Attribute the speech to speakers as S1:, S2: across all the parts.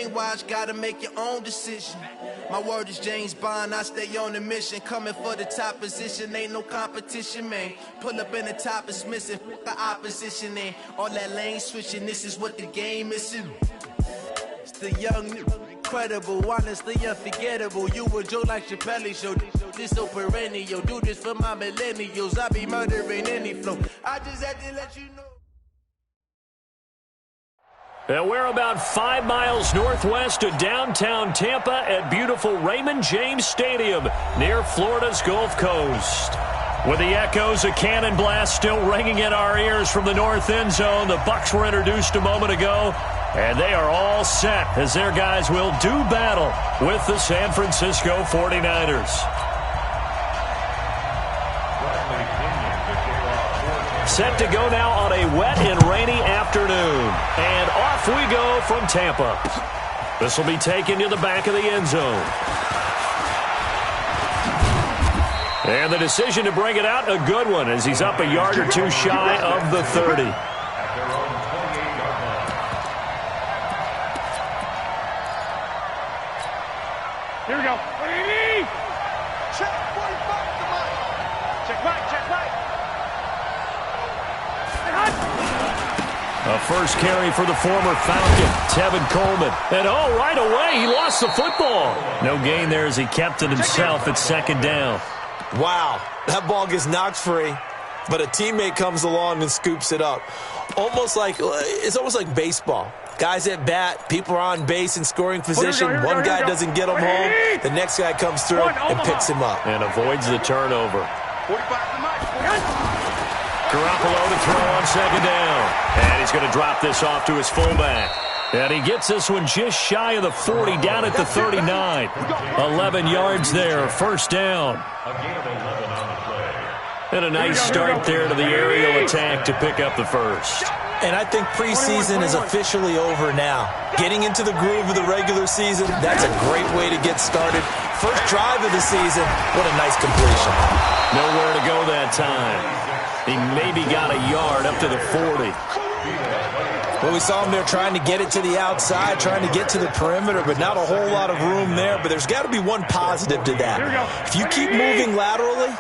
S1: brainwashed, gotta make your own decision. My word is James Bond, I stay on the mission. Coming for the top position, ain't no competition, man. Pull up in the top is missing, the opposition in. All that lane switching, this is what the game is. It's the young, incredible, honestly unforgettable. You a Joe like Chappelle show, this so perennial. Do this for my millennials, I be murdering any flow. I just had to let you know.
S2: And we're about 5 miles northwest of downtown Tampa at beautiful Raymond James Stadium near Florida's Gulf Coast. With the echoes of cannon blast still ringing in our ears from the north end zone, the Bucs were introduced a moment ago, and they are all set as their guys will do battle with the San Francisco 49ers. Set to go now on a wet and rainy afternoon. And off we go from Tampa. This will be taken to the back of the end zone. And the decision to bring it out, a good one, as he's up a yard or two shy of the 30.
S3: Here we go. Check 45, come on. Check back, check back.
S2: A first carry for the former Falcon, Tevin Coleman. And oh, right away, he lost the football. No gain there as he kept it himself at second down.
S4: Wow, that ball gets knocked free, but a teammate comes along and scoops it up. It's almost like baseball. Guys at bat, people are on base in scoring position. One guy doesn't get him home. The next guy comes through and picks him up.
S2: And avoids the turnover. Garoppolo to throw on second down. And he's going to drop this off to his fullback. And he gets this one just shy of the 40, down at the 39. 11 yards there, first down. And a nice start there to the aerial attack to pick up the first.
S4: And I think preseason is officially over now. Getting into the groove of the regular season, that's a great way to get started. First drive of the season, what a nice completion.
S2: Nowhere to go that time. He maybe got a yard up to the 40.
S4: Well, we saw him there trying to get it to the outside, trying to get to the perimeter, but not a whole lot of room there. But there's got to be one positive to that. If you keep moving laterally,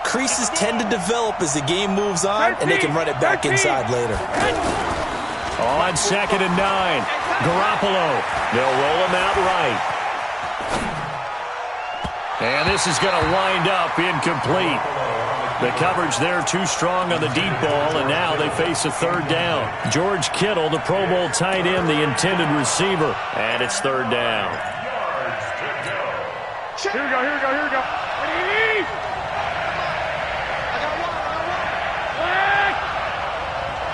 S4: creases tend to develop as the game moves on, and they can run it back inside later.
S2: On second and 9, Garoppolo. They'll roll him out right. And this is going to wind up incomplete. The coverage there too strong on the deep ball, and now they face a third down. George Kittle, the Pro Bowl tight end, the intended receiver, and it's third down.
S3: Here we go, here we go, here we go.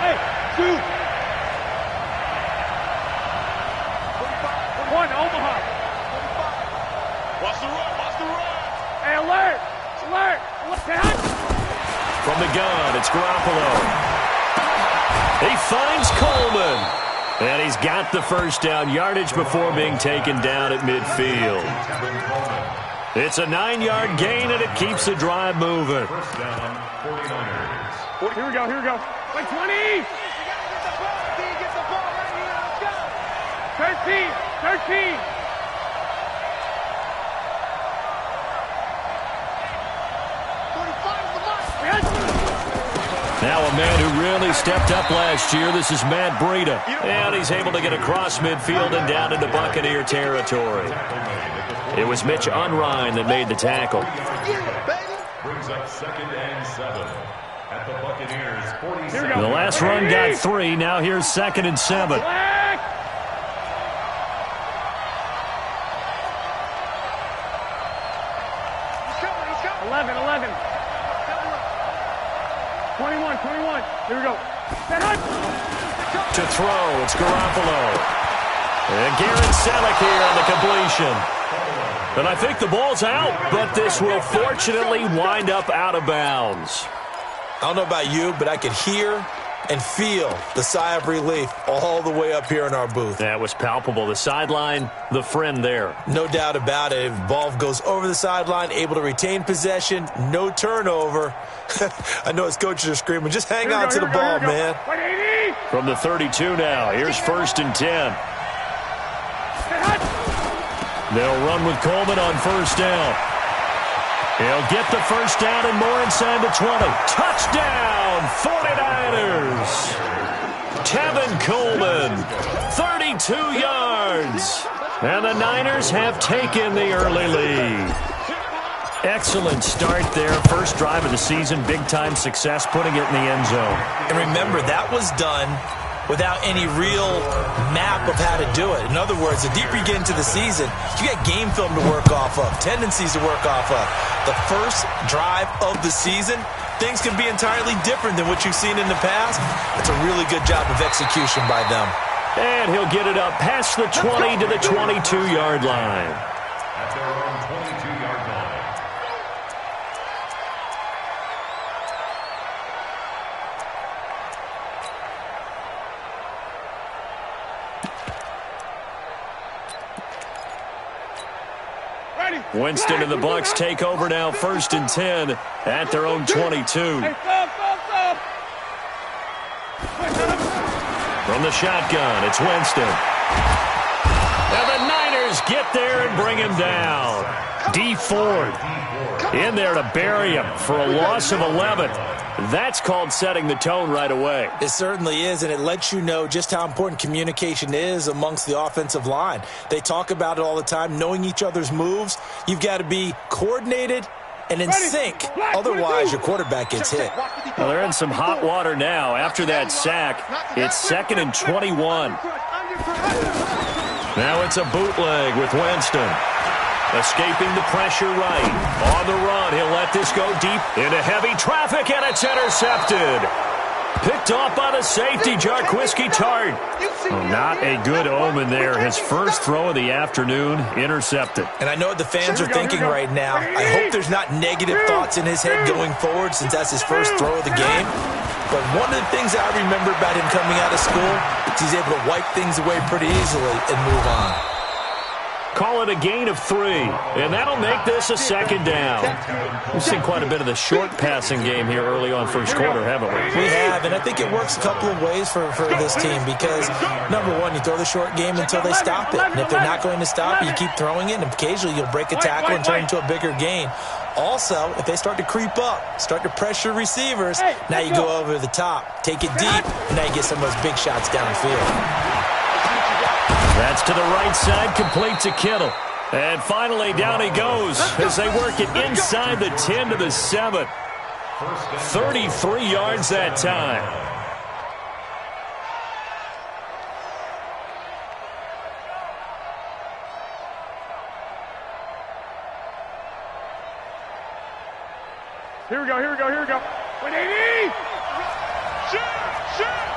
S3: Hey, two. One, Omaha. Watch the run, watch the run. Hey, alert, alert.
S2: From the gun, it's Garoppolo. He finds Coleman. And he's got the first down, yardage before being taken down at midfield. It's a 9-yard gain, and it keeps the drive moving.
S3: Here we go, here we go. Wait, 20. 13.
S2: Now a man who really stepped up last year. This is Matt Breida. And he's able to get across midfield and down into Buccaneer territory. It was Mitch Unrein that made the tackle.
S5: Brings up second and 7 at the Buccaneers 47.
S2: The last run got 3. Now here's second and 7.
S3: 11. 21. Here we go.
S2: To throw, it's Garoppolo. And Garrett Selleck here on the completion. And I think the ball's out, but this will fortunately wind up out of bounds.
S4: I don't know about you, but I could hear and feel the sigh of relief all the way up here in our booth.
S2: That was palpable. The sideline, the friend there.
S4: No doubt about it. If the ball goes over the sideline, able to retain possession, no turnover. I know his coaches are screaming, just hang on to the ball, man.
S2: From the 32 now, here's first and 10. They'll run with Coleman on first down. He'll get the first down and more inside the 20. Touchdown, 49ers. Tevin Coleman, 32 yards. And the Niners have taken the early lead. Excellent start there. First drive of the season, big-time success, putting it in the end zone.
S4: And remember, that was done without any real map of how to do it. In other words, the deeper you get into the season, you got game film to work off of, tendencies to work off of. The first drive of the season, things can be entirely different than what you've seen in the past. It's a really good job of execution by them.
S2: And he'll get it up past the 20 to the 22-yard line.
S5: At their own 22-yard line.
S2: Winston and the Bucs take over now, 1st and 10 at their own 22. From the shotgun, it's Winston. And the Niners get there and bring him down. D Ford in there to bury him for a loss of 11. That's called setting the tone right away.
S4: It certainly is, and it lets you know just how important communication is amongst the offensive line. They talk about it all the time, knowing each other's moves. You've got to be coordinated and in sync. Otherwise, your quarterback gets hit.
S2: Well, they're in some hot water now. After that sack, it's 2nd and 21. Now it's a bootleg with Winston. Escaping the pressure right. On the run, he'll let this go deep into heavy traffic, and it's intercepted. Picked off by the safety, Jarquiski Tart. Well, not a good omen there. His first throw of the afternoon, intercepted.
S4: And I know what the fans are thinking right now. I hope there's not negative thoughts in his head going forward since that's his first throw of the game. But one of the things I remember about him coming out of school is he's able to wipe things away pretty easily and move on.
S2: Call it a gain of 3, and that'll make this a 2nd down. We've seen quite a bit of the short passing game here early on first quarter, haven't we?
S4: We have, and I think it works a couple of ways for this team because, number one, you throw the short game until they stop it. And if they're not going to stop it, you keep throwing it, and occasionally you'll break a tackle and turn into a bigger gain. Also, if they start to creep up, start to pressure receivers, now you go over the top, take it deep, and now you get some of those big shots downfield.
S2: That's to the right side, complete to Kittle. And finally, down he goes as they work it inside the 10 to the 7. 33 yards that time.
S3: Here we go, here we go, here we go. 180! Shoot! Shoot!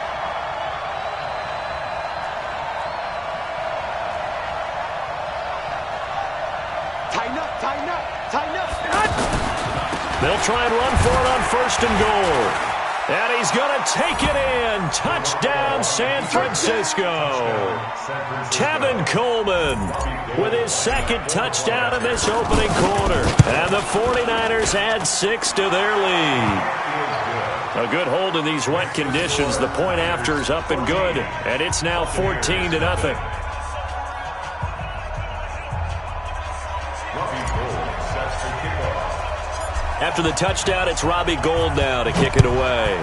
S3: Tighten up.
S2: They'll try and run for it on 1st and goal. And he's going to take it in. Touchdown, San Francisco. Tevin Coleman with his 2nd touchdown in this opening quarter. And the 49ers add 6 to their lead. A good hold in these wet conditions. The point after is up and good. And it's now 14-0. After the touchdown, it's Robbie Gould now to kick it away.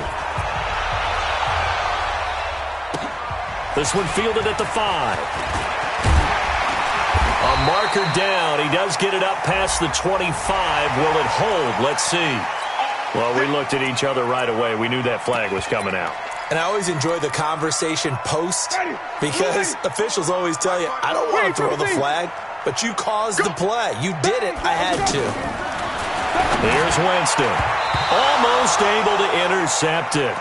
S2: This one fielded at the 5. A marker down. He does get it up past the 25. Will it hold? Let's see. Well, we looked at each other right away. We knew that flag was coming out.
S4: And I always enjoy the conversation post because officials always tell you, I don't want to throw the flag, but you caused the play. You did it. I had to.
S2: Here's Winston. Almost able to intercept it.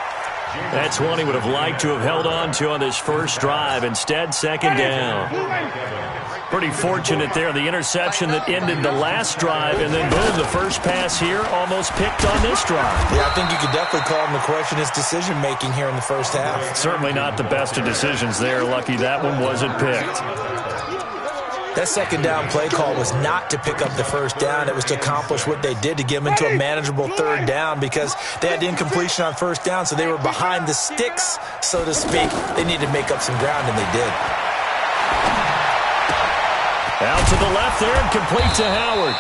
S2: That's one he would have liked to have held on to on this first drive. Instead, 2nd down. Pretty fortunate there. The interception that ended the last drive, and then boom, the first pass here almost picked on this drive.
S4: Yeah, I think you could definitely call him to question his decision-making here in the first half.
S2: Certainly not the best of decisions there. Lucky that one wasn't picked.
S4: That 2nd down play call was not to pick up the first down. It was to accomplish what they did to get them into a manageable 3rd down because they had the incompletion on 1st down, so they were behind the sticks, so to speak. They needed to make up some ground, and they did.
S2: Out to the left there and complete to Howard.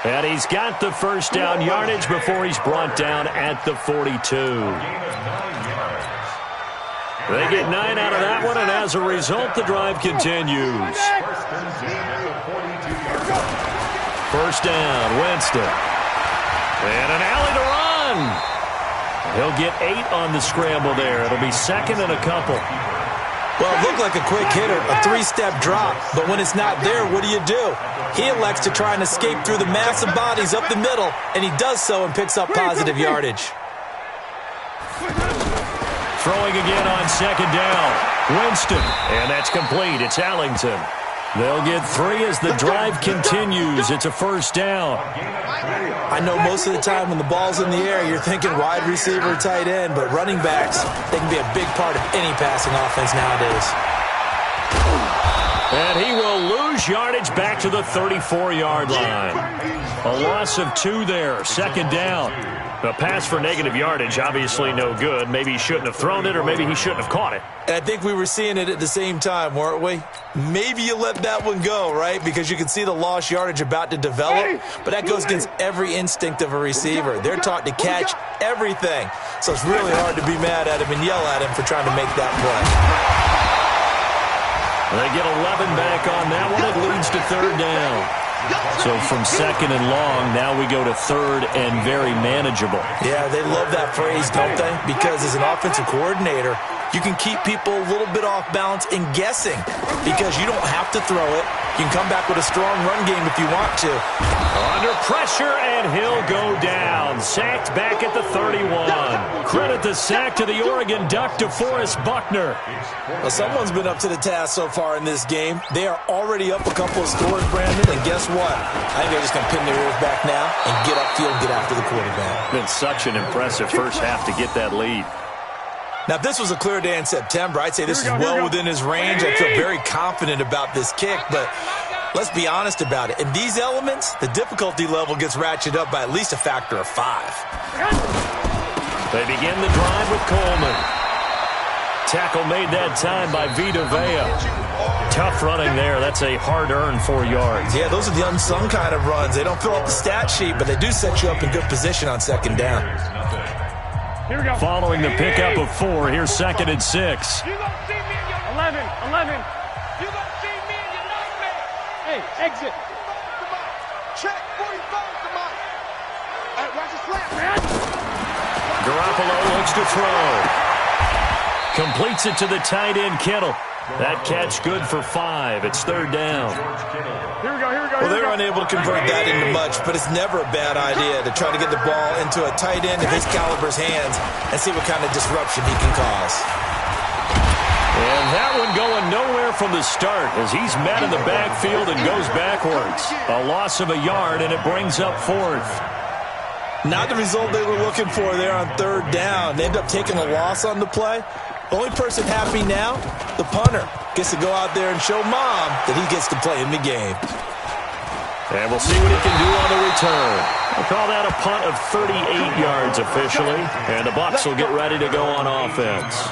S2: And he's got the first down yardage before he's brought down at the 42. They get 9 out of that one, and as a result, the drive continues. First down, Winston. And an alley to run. He'll get 8 on the scramble there. It'll be second and a couple.
S4: Well, it looked like a quick hitter, a 3-step drop. But when it's not there, what do? He elects to try and escape through the massive bodies up the middle, and he does so and picks up positive yardage.
S2: Throwing again on second down. Winston, and that's complete. It's Allington. They'll get 3 as the drive continues. It's a first down.
S4: I know most of the time when the ball's in the air, you're thinking wide receiver, tight end, but running backs, they can be a big part of any passing offense nowadays.
S2: And he will lose yardage back to the 34-yard line. A loss of 2 there, second down. A pass for negative yardage, obviously no good. Maybe he shouldn't have thrown it, or maybe he shouldn't have caught it.
S4: And I think we were seeing it at the same time, weren't we? Maybe you let that one go, right? Because you can see the lost yardage about to develop, but that goes against every instinct of a receiver. They're taught to catch everything. So it's really hard to be mad at him and yell at him for trying to make that play.
S2: They get 11 back on that one. It leads to third down. So from second and long, now we go to third and very manageable.
S4: Yeah, they love that phrase, don't they? Because as an offensive coordinator, you can keep people a little bit off balance and guessing because you don't have to throw it. You can come back with a strong run game if you want to.
S2: Under pressure, and he'll go down. Sacked back at the 31. Credit the sack to the Oregon Duck, DeForest Buckner.
S4: Well, someone's been up to the task so far in this game. They are already up a couple of scores, Brandon, and guess what? I think they're just going to pin their ears back now and get upfield and get after the quarterback.
S2: Been such an impressive first half to get that lead.
S4: Now, if this was a clear day in September, I'd say this is well within his range. I feel very confident about this kick, but let's be honest about it. In these elements, the difficulty level gets ratcheted up by at least a factor of 5.
S2: They begin the drive with Coleman. Tackle made that time by Vita Vea. Tough running there. That's a hard-earned 4 yards.
S4: Yeah, those are the unsung kind of runs. They don't fill up the stat sheet, but they do set you up in good position on second down.
S3: Here we go.
S2: Following the pickup of 4, here's second and 6.
S3: You gonna see me in your 11. You gonna see me in your nightmare. Hey, exit. Come on. Check 45. Come on. Hey, watch the slant, man.
S2: Garoppolo looks to throw. Completes it to the tight end, Kittle. That catch good for 5. It's third down.
S3: Here we go.
S4: Well, they're unable to convert that into much, but it's never a bad idea to try to get the ball into a tight end of his caliber's hands and see what kind of disruption he can cause.
S2: And that one going nowhere from the start as he's met in the backfield and goes backwards. A loss of a yard, and it brings up 4th.
S4: Not the result they were looking for there on third down. They end up taking a loss on the play. The only person happy now, the punter, gets to go out there and show Mom that he gets to play in the game.
S2: And we'll see what he can do on the return. We'll call that a punt of 38 yards officially, and the Bucs will get ready to go on offense.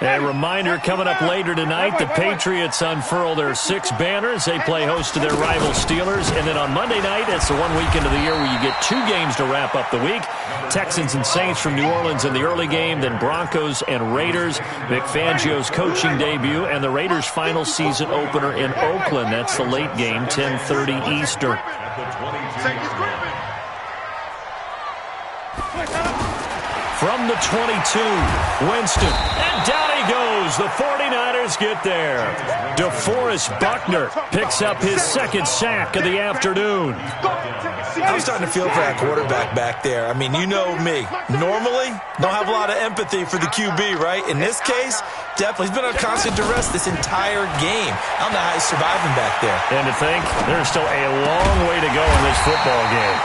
S2: A reminder coming up later tonight, the Patriots unfurl their 6 banners. They play host to their rival Steelers. And then on Monday night, it's the one weekend of the year where you get 2 games to wrap up the week. Texans and Saints from New Orleans in the early game, then Broncos and Raiders. Vic Fangio's coaching debut, and the Raiders' final season opener in Oakland. That's the late game, 10:30 Eastern. From the 22, Winston, and down he goes. The 49ers get there. DeForest Buckner picks up his 2nd sack of the afternoon.
S4: I'm starting to feel for that quarterback back there. I mean, you know me. Normally, don't have a lot of empathy for the QB, right? In this case, definitely. He's been on constant duress this entire game. I don't know how he's surviving back there.
S2: And to think, there's still a long way to go in this football game.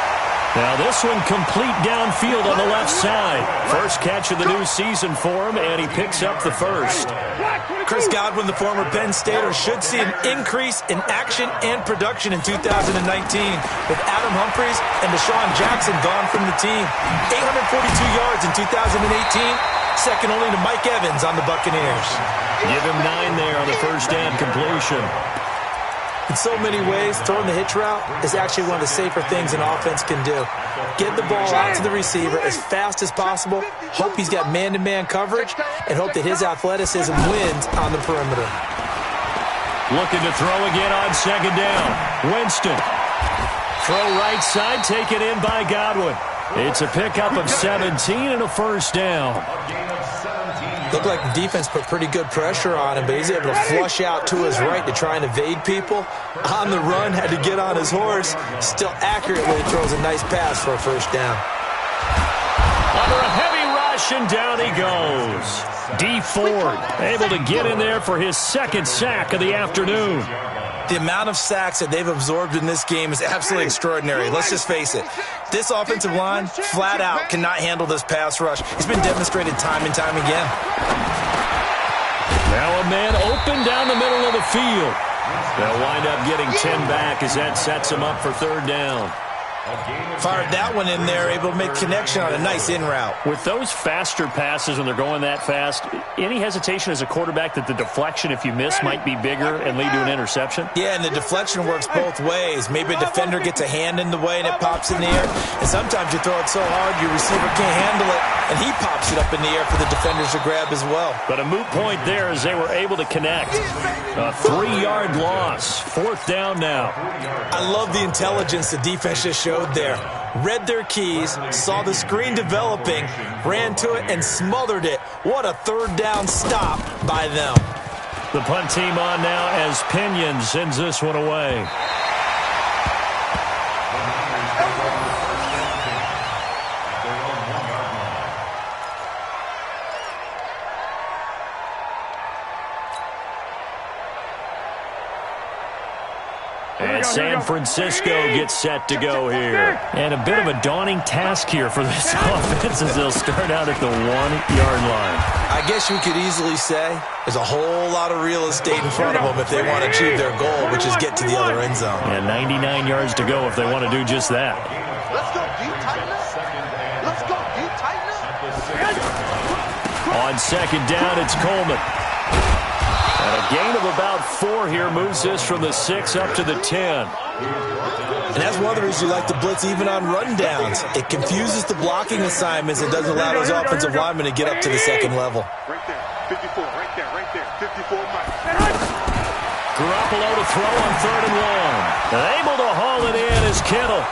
S2: Now this one complete downfield on the left side. First catch of the new season for him, and he picks up the first.
S4: Chris Godwin, the former Penn Stater, should see an increase in action and production in 2019 with Adam Humphries and Deshaun Jackson gone from the team. 842 yards in 2018, second only to Mike Evans on the Buccaneers.
S2: Give him 9 there on the first down completion.
S4: In so many ways, throwing the hitch route is actually one of the safer things an offense can do. Get the ball out to the receiver as fast as possible, hope he's got man-to-man coverage, and hope that his athleticism wins on the perimeter.
S2: Looking to throw again on second down. Winston. Throw right side, taken in by Godwin. It's a pickup of 17 and a first down.
S4: Looked like the defense put pretty good pressure on him, but he's able to flush out to his right to try and evade people. On the run, had to get on his horse. Still accurately throws a nice pass for a first down.
S2: Under a heavy rush, and down he goes. D. Ford able to get in there for his second sack of the afternoon.
S4: The amount of sacks that they've absorbed in this game is absolutely extraordinary. Let's just face it. This offensive line, flat out, cannot handle this pass rush. It's been demonstrated time and time again.
S2: Now a man open down the middle of the field. They'll wind up getting 10 back as that sets him up for third down.
S4: Fired that one in there, able to make connection on a nice in route.
S2: With those faster passes when they're going that fast, any hesitation as a quarterback that the deflection, if you miss, might be bigger and lead to an interception?
S4: Yeah, and the deflection works both ways. Maybe a defender gets a hand in the way and it pops in the air. And sometimes you throw it so hard your receiver can't handle it, and he pops it up in the air for the defenders to grab as well.
S2: But a moot point there as they were able to connect. A 3-yard loss. Fourth down now.
S4: I love the intelligence the defense just showed there. Read their keys, saw the screen developing, ran to it, and smothered it. What a third down stop by them.
S2: The punt team on now as Pinion sends this one away. And San Francisco gets set to go here. And a bit of a daunting task here for this offense as they'll start out at the 1-yard line.
S4: I guess you could easily say there's a whole lot of real estate in front of them if they want to achieve their goal, which is get to the other end zone.
S2: And 99 yards to go if they want to do just that.
S3: Let's go, D-Tightness. Let's go, D-Tightness.
S2: On second down, it's Coleman. And a gain of about 4 here moves this from the 6 up to the 10.
S4: And that's one of the reasons you like to blitz even on rundowns. It confuses the blocking assignments and doesn't allow those offensive linemen to get up to the second level.
S3: Right there, 54, right there, 54 Mike.
S2: Garoppolo to throw on 3rd and 1. Able to haul it in is Kittle.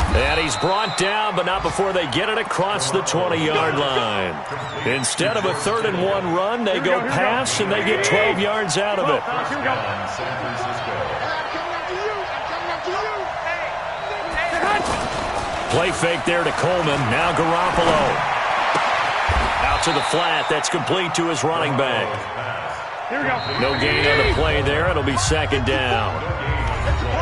S2: And he's brought down, but not before they get it across the 20-yard line. Instead of a 3rd and 1 run, they go pass, and they get 12 yards out of it. Play fake there to Coleman. Now Garoppolo. Out to the flat. That's complete to his running back. No gain on the play there. It'll be second down.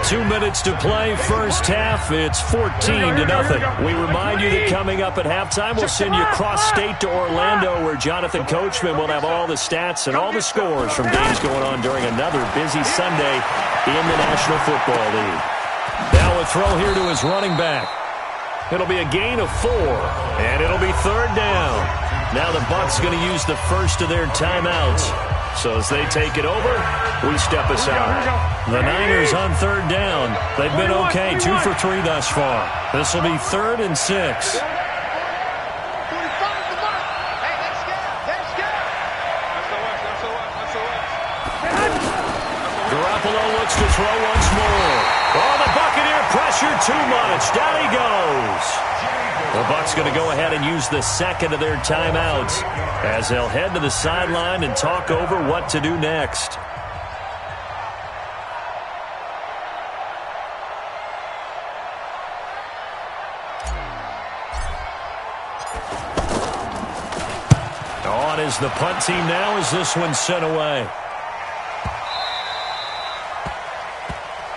S2: 2 minutes to play, first half. It's 14-0. We remind you that coming up at halftime, we'll send you cross-state to Orlando, where Jonathan Coachman will have all the stats and all the scores from games going on during another busy Sunday in the National Football League. Now a throw here to his running back. It'll be a gain of 4, and it'll be third down. Now the Bucs going to use the first of their timeouts. So as they take it over, we step aside. The Niners on third down. They've been okay, 2 for 3 thus far. This will be 3rd and 6. Garoppolo looks to throw once more. Oh, the Buccaneer pressure too much. Down he goes. The Bucs going to go ahead and use the second of their timeouts as they'll head to the sideline and talk over what to do next. On is the punt team now as this one's sent away.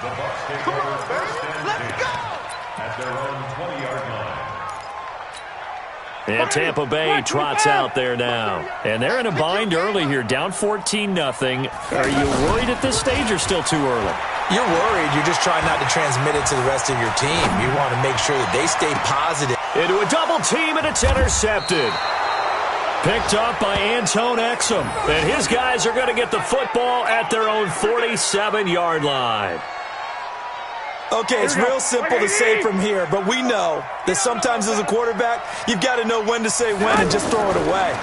S5: The Bucs take over first and 10 at their own 20-yard line.
S2: And Tampa Bay trots out there now. And they're in a bind early here, down 14-0. Are you worried at this stage or still too early?
S4: You're worried. You're just trying not to transmit it to the rest of your team. You want to make sure that they stay positive.
S2: Into a double team, and it's intercepted. Picked up by Antone Exum. And his guys are going to get the football at their own 47-yard line.
S4: Okay, it's real simple to say from here, but we know that sometimes as a quarterback, you've got to know when to say when and just throw it away.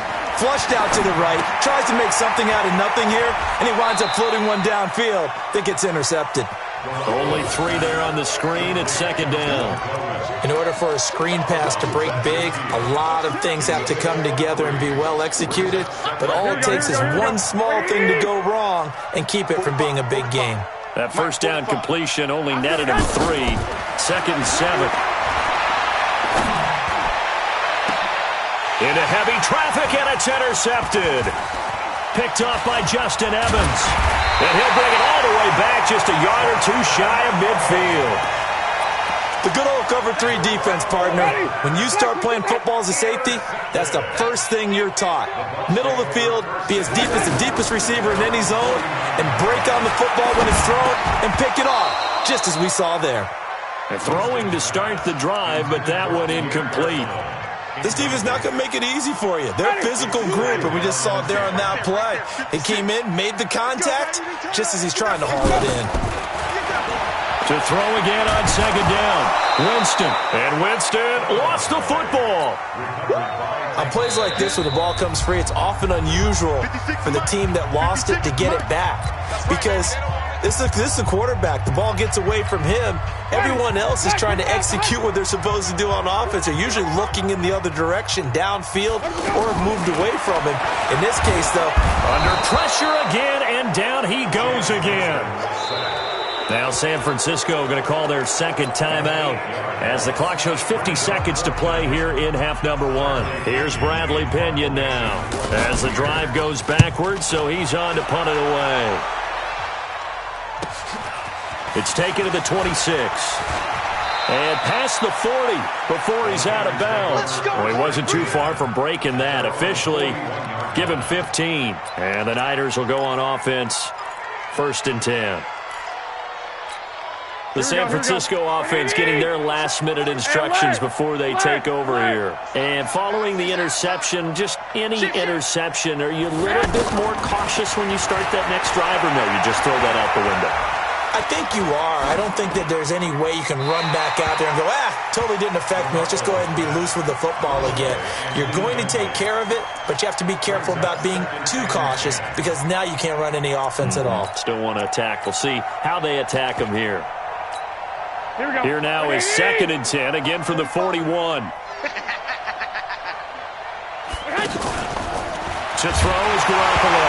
S4: Flushed out to the right, tries to make something out of nothing here, and he winds up floating one downfield that gets intercepted.
S2: Only 3 there on the screen. It's second down.
S4: In order for a screen pass to break big, a lot of things have to come together and be well executed, but all it takes is one small thing to go wrong and keep it from being a big game.
S2: That first down completion only netted him 3. Second and 7. Into heavy traffic, and it's intercepted. Picked off by Justin Evans. And he'll bring it all the way back just a yard or 2 shy of midfield.
S4: The good old cover 3 defense, partner. When you start playing football as a safety, that's the first thing you're taught. Middle of the field, be as deep as the deepest receiver in any zone, and break on the football when it's thrown and pick it off, just as we saw there.
S2: And throwing to start the drive, but that one incomplete.
S4: This defense not going to make it easy for you. They're a physical group, and we just saw it there on that play. He came in, made the contact, just as he's trying to haul it in.
S2: To throw again on second down. Winston. And Winston lost the football.
S4: On plays like this, when the ball comes free, it's often unusual for the team that lost it to get it back. Because this is a quarterback. The ball gets away from him. Everyone else is trying to execute what they're supposed to do on offense. They're usually looking in the other direction, downfield, or have moved away from him. In this case, though,
S2: under pressure again, and down he goes again. Now San Francisco going to call their second timeout as the clock shows 50 seconds to play here in half number 1. Here's Bradley Pinion now as the drive goes backwards, so he's on to punt it away. It's taken to the 26. And past the 40 before he's out of bounds. Well, he wasn't too far from breaking that. Officially, give him 15. And the Niners will go on offense, 1st and 10. The San Francisco offense getting their last-minute instructions before they take over here. And following the interception, just any interception, are you a little bit more cautious when you start that next drive, or no, you just throw that out the window?
S4: I think you are. I don't think that there's any way you can run back out there and go, totally didn't affect me. Let's just go ahead and be loose with the football again. You're going to take care of it, but you have to be careful about being too cautious because now you can't run any offense at all.
S2: Still want to attack. We'll see how they attack him here. Here now is 2nd and 10, again from the 41. To throw is Garoppolo.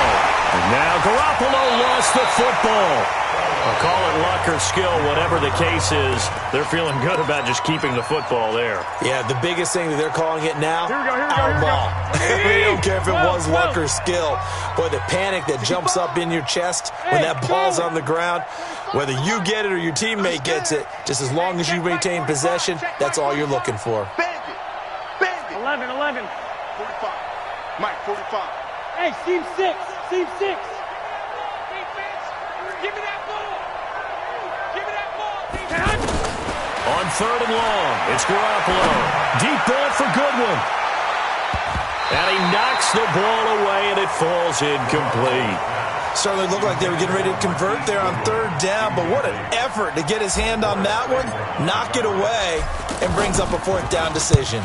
S2: And now Garoppolo lost the football. I'll call it luck or skill, whatever the case is. They're feeling good about just keeping the football there.
S4: Yeah, the biggest thing that they're calling it now, our ball. They don't care if it was luck or skill. Boy, the panic that jumps up in your chest when that ball's on the ground, whether you get it or your teammate gets it, just as long as you retain possession, that's all you're looking for.
S3: 11. 45. Mike, 45. Hey, seam 6. Seam 6. Give me that ball.
S2: On 3rd and long, it's Garoppolo. Deep ball for Goodwin. And he knocks the ball away, and it falls incomplete.
S4: Certainly looked like they were getting ready to convert there on 3rd down, but what an effort to get his hand on that one, knock it away, and brings up a 4th down decision.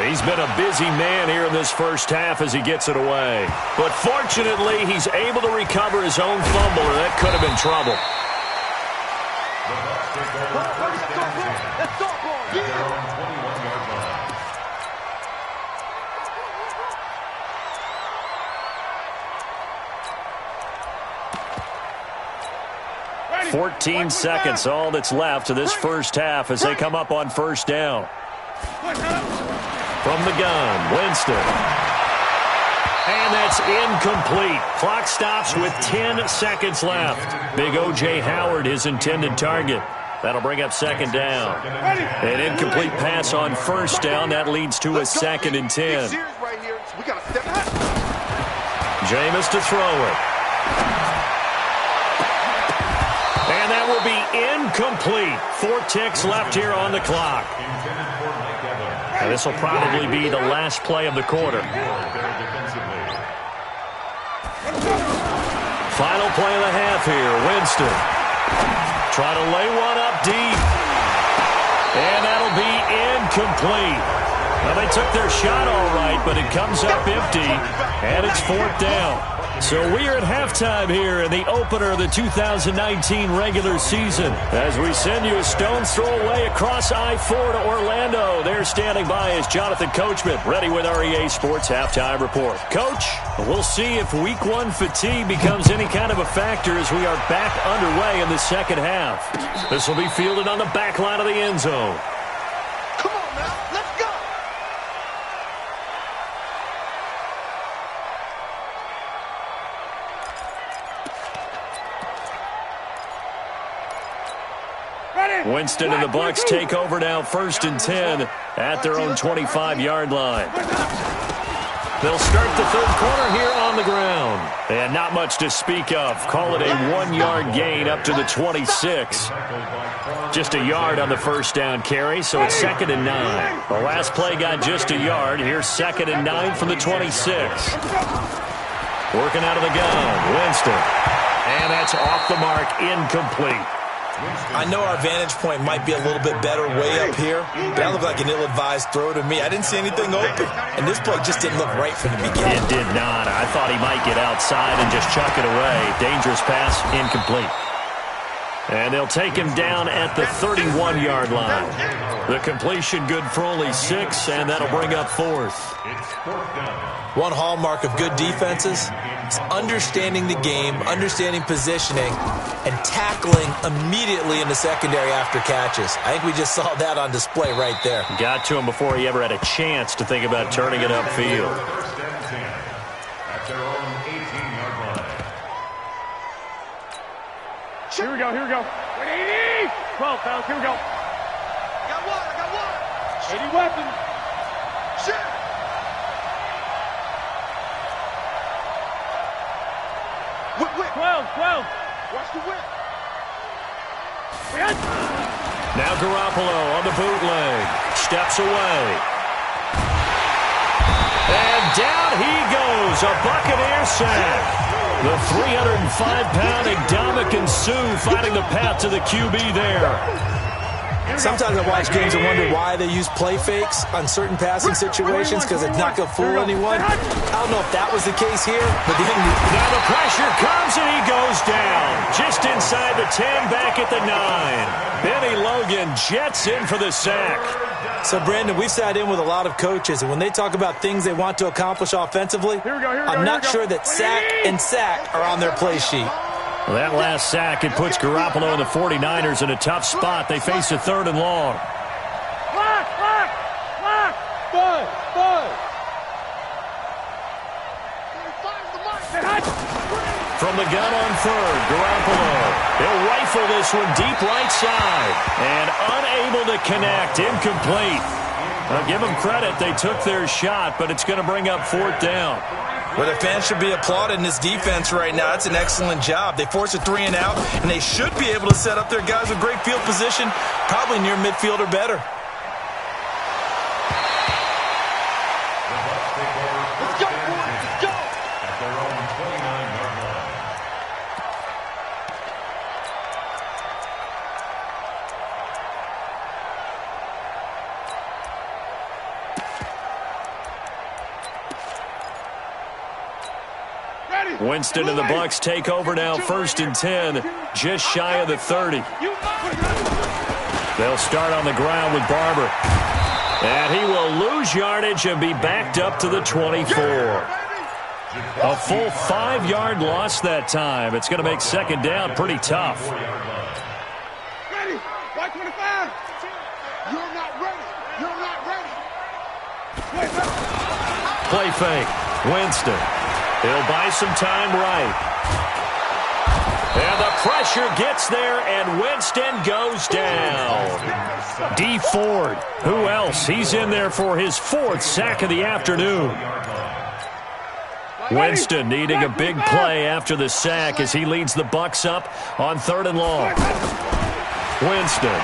S2: He's been a busy man here in this first half as he gets it away. But fortunately, he's able to recover his own fumble, or that could have been trouble.
S3: Ready.
S2: 14 seconds, all that's left of this first half as they come up on 1st down. From the gun, Winston. And that's incomplete. Clock stops with 10 seconds left. Big O.J. Howard, his intended target. That'll bring up 2nd down. An incomplete pass on 1st down. That leads to a 2nd and 10. Jameis to throw it. And that will be incomplete. 4 ticks left here on the clock. And this will probably be the last play of the quarter. Final play of the half here. Winston try to lay one up deep. And that'll be incomplete. Well, they took their shot all right, but it comes up empty, and it's 4th down. So we are at halftime here in the opener of the 2019 regular season. As we send you a stone's throw away across I-4 to Orlando. There standing by is Jonathan Coachman, ready with our EA Sports Halftime Report. Coach, we'll see if Week 1 fatigue becomes any kind of a factor as we are back underway in the second half. This will be fielded on the back line of the end zone.
S3: Come on now, let's go!
S2: Winston and the Bucs take over now 1st and 10 at their own 25-yard line. They'll start the third quarter here on the ground. And not much to speak of. Call it a 1-yard gain up to the 26. Just a yard on the first down carry, so it's 2nd and 9. The last play got just a yard. Here's 2nd and 9 from the 26. Working out of the gun, Winston. And that's off the mark, incomplete.
S4: I know our vantage point might be a little bit better way up here, but that looked like an ill-advised throw to me. I didn't see anything open, and this play just didn't look right from the beginning.
S2: It did not. I thought he might get outside and just chuck it away. Dangerous pass, incomplete. And they'll take him down at the 31-yard line. The completion good for only 6, and that'll bring up 4th.
S4: One hallmark of good defenses is understanding the game, understanding positioning, and tackling immediately in the secondary after catches. I think we just saw that on display right there.
S2: Got to him before he ever had a chance to think about turning it upfield.
S3: Here we go, here we go. 80! 12, fellas, here we go. I got one. 80 weapons. Shit! Whip. 12. Watch the whip.
S2: Now Garoppolo on the bootleg. Steps away. And down he goes. A Buccaneer sack. The 305-pound Ndamukong Suh finding the path to the QB there.
S4: Sometimes I watch games and wonder why they use play fakes on certain passing situations because it's not going to fool anyone. I don't know if that was the case here, but
S2: now the pressure comes and he goes down. Just inside the 10, back at the 9. Benny Logan jets in for the sack.
S4: So, Brandon, we've sat in with a lot of coaches, and when they talk about things they want to accomplish offensively, I'm not sure that sack and sack are on their play sheet.
S2: Well, that last sack, it puts Garoppolo and the 49ers in a tough spot. They face a 3rd and long.
S3: Lock! Bud!
S2: From the gun on 3rd, Garoppolo. He'll rifle this one deep right side. And unable to connect, incomplete. Now, give them credit, they took their shot, but it's going to bring up 4th down.
S4: Well, the fans should be applauding this defense right now. That's an excellent job. They force a 3 and out, and they should be able to set up their guys with great field position, probably near midfield or better.
S3: Let's go, boys! Let's go!
S5: At their own 29-yard line.
S2: Winston and the Bucs take over now 1st and 10, just shy of the 30. They'll start on the ground with Barber. And he will lose yardage and be backed up to the 24. A full 5-yard loss that time. It's going to make 2nd down pretty tough.
S3: Ready? White 25. You're not ready.
S2: Play fake. Winston. He'll buy some time right. And the pressure gets there, and Winston goes down. D. Ford, who else? He's in there for his 4th sack of the afternoon. Winston needing a big play after the sack as he leads the Bucs up on 3rd and long. Winston.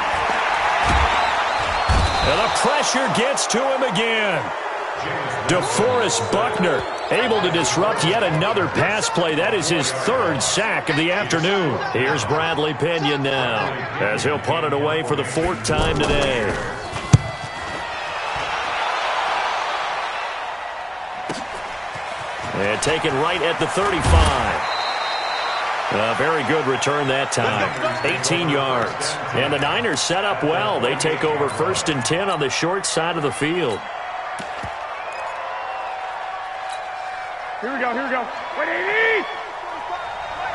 S2: And the pressure gets to him again. DeForest Buckner able to disrupt yet another pass play. That is his third sack of the afternoon. Here's Bradley Pinion now as he'll punt it away for the fourth time today. And taken right at the 35. A very good return that time. 18 yards. And the Niners set up well. They take over 1st and 10 on the short side of the field.
S3: Here we go, here we go. 180!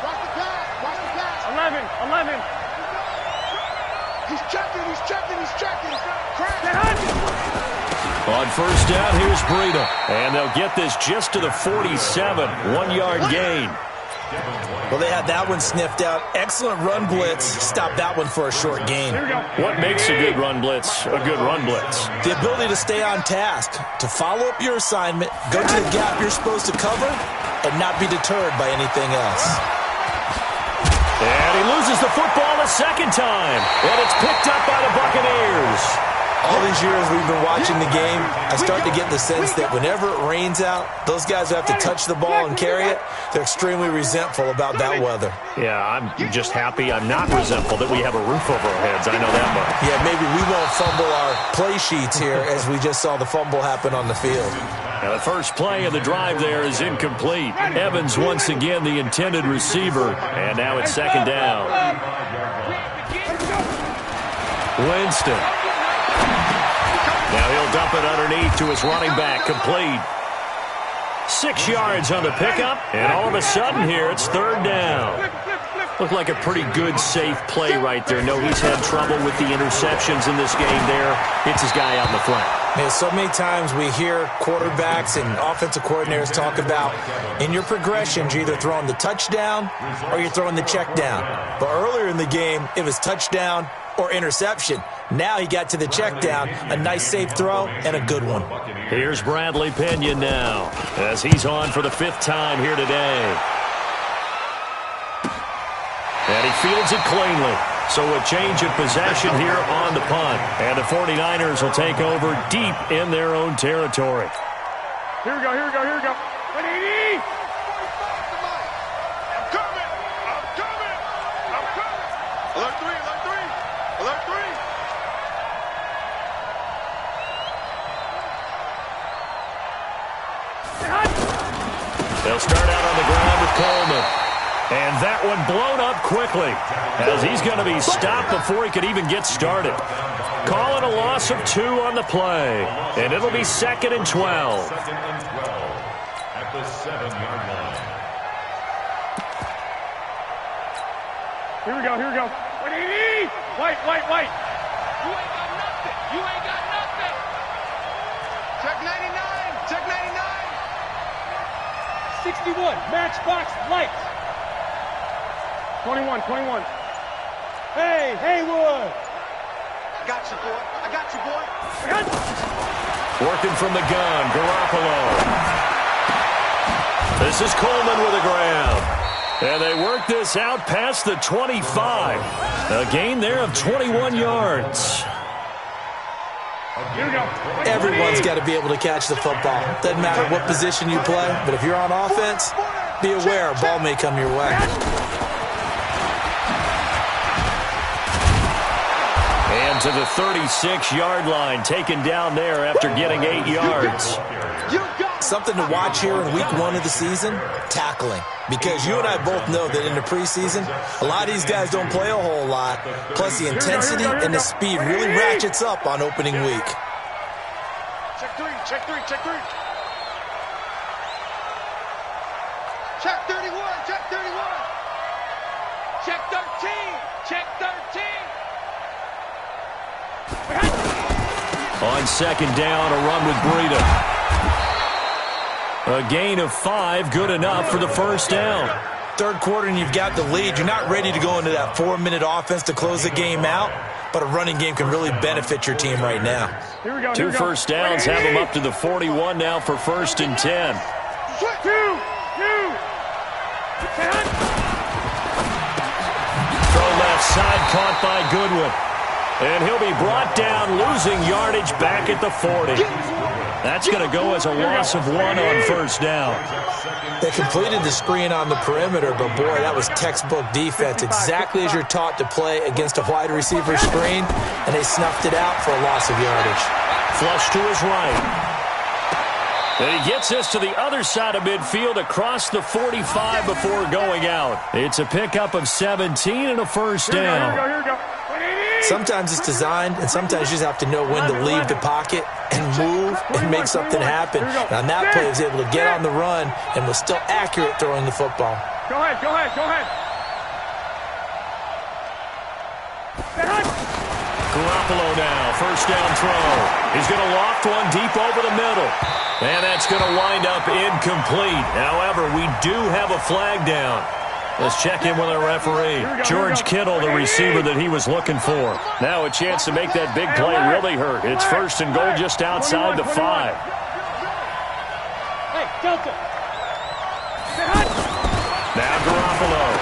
S3: Watch the pass. 11. He's checking.
S2: On 1st down, here's Breida. And they'll get this just to the 47. 1-yard gain.
S4: Well, they had that one sniffed out. Excellent run blitz. Stop that one for a short gain.
S2: What makes a good run blitz a good run blitz?
S4: The ability to stay on task, to follow up your assignment, go to the gap you're supposed to cover, and not be deterred by anything else.
S2: And he loses the football a second time. And it's picked up by the Buccaneers.
S4: All these years we've been watching the game, I start to get the sense that whenever it rains out, those guys who have to touch the ball and carry it, they're extremely resentful about that weather.
S2: Yeah, I'm just happy I'm not resentful that we have a roof over our heads. I know that much.
S4: Yeah, maybe we won't fumble our play sheets here as we just saw the fumble happen on the field.
S2: Now the first play of the drive there is incomplete. Evans once again the intended receiver, and now it's 2nd down. Winston. Now he'll dump it underneath to his running back, complete. 6 yards on the pickup, and all of a sudden here it's 3rd down. Looked like a pretty good, safe play right there. No, he's had trouble with the interceptions in this game there. Hits his guy out in the front.
S4: Man, so many times we hear quarterbacks and offensive coordinators talk about in your progressions, you're either throwing the touchdown or you're throwing the check down. But earlier in the game, it was touchdown or interception. Now he got to the check down, a nice safe throw, and a good one.
S2: Here's Bradley Pinion now as he's on for the 5th time here today. And he fields it cleanly. So a change of possession here on the punt. And the 49ers will take over deep in their own territory.
S3: Here we go. 180! Alert 3.
S2: They'll start out on the ground with Coleman. And that one blown up quickly as he's going to be stopped before he could even get started. Calling a loss of 2 on the play. And it'll be 2nd and 12.
S5: At the 7-yard line.
S3: Here we go. 180! White. You ain't got nothing. Check 99. 61, matchbox light. 21. Hey, Haywood. I got you, boy.
S2: Working from the gun, Garoppolo. This is Coleman with a grab. And they work this out past the 25. A gain there of 21 yards.
S4: Everyone's got to be able to catch the football. Doesn't matter what position you play, but if you're on offense, be aware a ball may come your way.
S2: And to the 36-yard line, taken down there after getting 8 yards.
S4: Something to watch here in week 1 of the season, tackling. Because you and I both know that in the preseason, a lot of these guys don't play a whole lot. Plus the intensity and the speed really ratchets up on opening week.
S3: Check three. Check 31. Check 13.
S2: On 2nd down, a run with Breida. A gain of 5, good enough for the 1st down.
S4: 3rd quarter and you've got the lead. You're not ready to go into that 4-minute offense to close the game out, but a running game can really benefit your team right now.
S2: 2 first downs have them up to the 41 now for 1st and 10. Throw left side, caught by Goodwin. And he'll be brought down, losing yardage back at the 40. That's going to go as a loss of 1 on first down.
S4: They completed the screen on the perimeter, but boy, that was textbook defense. Exactly as you're taught to play against a wide receiver screen, and they snuffed it out for a loss of yardage.
S2: Flush to his right. And he gets us to the other side of midfield across the 45 before going out. It's a pickup of 17 and a first down.
S3: Here we go.
S4: Sometimes it's designed, and sometimes you just have to know when to leave the pocket and move and make something happen. And on that play, he was able to get on the run and was still accurate throwing the football.
S3: Go ahead.
S2: Garoppolo now, first down throw. He's going to loft one deep over the middle. And that's going to wind up incomplete. However, we do have a flag down. Let's check in with our referee. George Kittle, the receiver that he was looking for. Now a chance to make that big play really hurt. It's first and goal just outside the 5.
S3: Hey, Delta.
S2: Now Garoppolo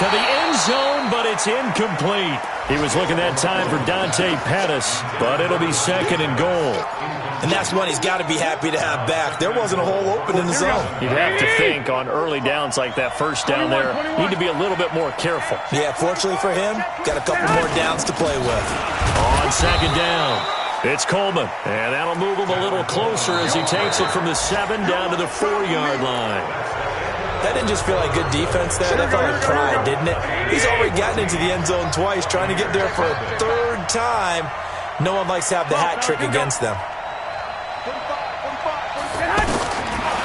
S2: to the end zone, but it's incomplete. He was looking that time for Dante Pettis, but it'll be second and goal.
S4: And that's one he's got to be happy to have back. There wasn't a hole open in the zone.
S2: You'd have to think on early downs like that first down there, need to be a little bit more careful.
S4: Yeah, fortunately for him, got a couple more downs to play with.
S2: On second down, it's Coleman. And that'll move him a little closer as he takes it from the 7 down to the 4-yard line.
S4: That didn't just feel like good defense there. That felt like pride, didn't it? He's already gotten into the end zone twice, trying to get there for a 3rd time. No one likes to have the hat trick against them.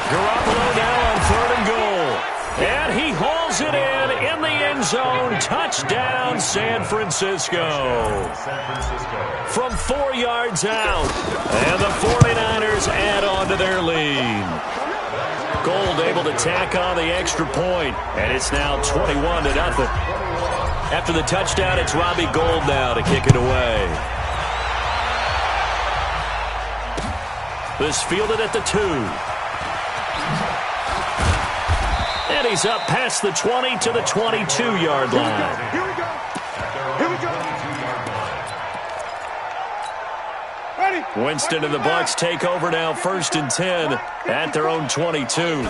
S2: Garoppolo now on 3rd and goal. And he hauls it in the end zone. Touchdown, San Francisco. From 4 yards out. And the 49ers add on to their lead. Gold able to tack on the extra point, and it's now 21-0. After the touchdown, it's Robbie Gould now to kick it away. This fielded at the 2. And he's up past the 20 to the 22-yard line.
S3: Here we go.
S2: Winston and the Bucs take over now, 1st and 10 at their own 22. On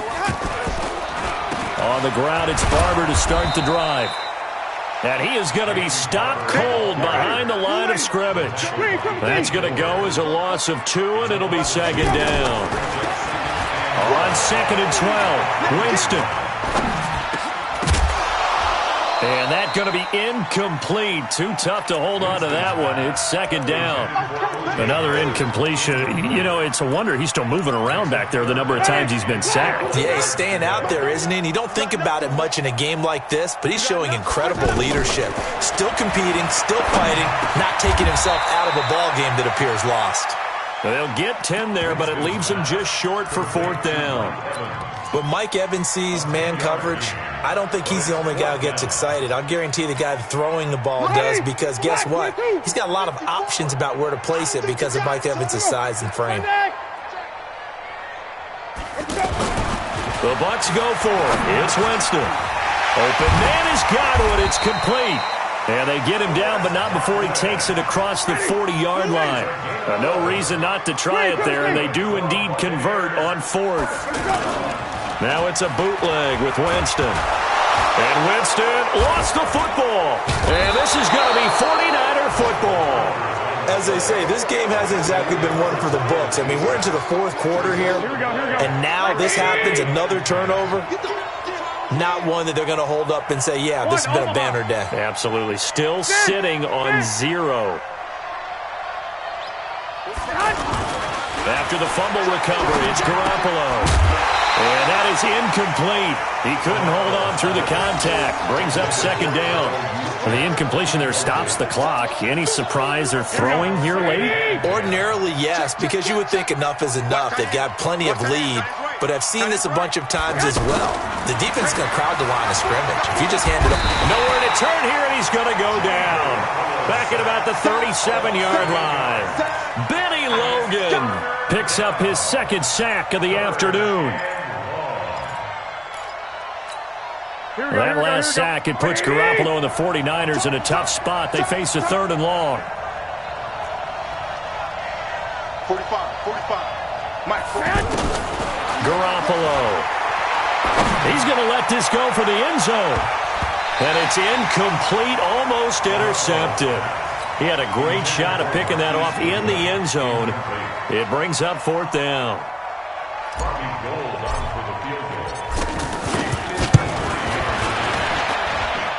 S2: the ground, it's Barber to start the drive. And he is going to be stopped cold behind the line of scrimmage. That's going to go as a loss of 2, and it'll be second down. On 2nd and 12, Winston. And that's going to be incomplete. Too tough to hold on to that one. It's second down. Another incompletion. You know, it's a wonder he's still moving around back there the number of times he's been sacked.
S4: Yeah, he's staying out there, isn't he? And you don't think about it much in a game like this, but he's showing incredible leadership. Still competing, still fighting, not taking himself out of a ball game that appears lost.
S2: They'll get 10 there, but it leaves him just short for 4th down.
S4: When Mike Evans sees man coverage, I don't think he's the only guy who gets excited. I'll guarantee the guy throwing the ball does, because guess what? He's got a lot of options about where to place it because of Mike Evans' size and frame.
S2: The Bucs go for it. It's Winston. Open man is Godwin. It's complete. And they get him down, but not before he takes it across the 40-yard line. No reason not to try it there, and they do indeed convert on 4th. Now it's a bootleg with Winston. And Winston lost the football. And this is going to be 49er football.
S4: As they say, this game hasn't exactly been one for the books. I mean, we're into the 4th quarter here, and now this happens, another turnover. Not one that they're going to hold up and say, yeah, this has been a banner day.
S2: Absolutely. Still sitting on 0. After the fumble recovery, it's Garoppolo. And that is incomplete. He couldn't hold on through the contact. Brings up second down. And the incompletion there stops the clock. Any surprise they're throwing here late?
S4: Ordinarily, yes, because you would think enough is enough. They've got plenty of lead. But I've seen this a bunch of times as well. The defense is going to crowd the line of scrimmage. If you just hand it up.
S2: Nowhere to turn here, and he's going to go down. Back at about the 37-yard line. Benny Logan picks up his 2nd sack of the afternoon. That last sack, it puts Garoppolo and the 49ers in a tough spot. They face a 3rd and long.
S3: 45. Mike,
S2: Garoppolo. He's going to let this go for the end zone. And it's incomplete, almost intercepted. He had a great shot at picking that off in the end zone. It brings up 4th down.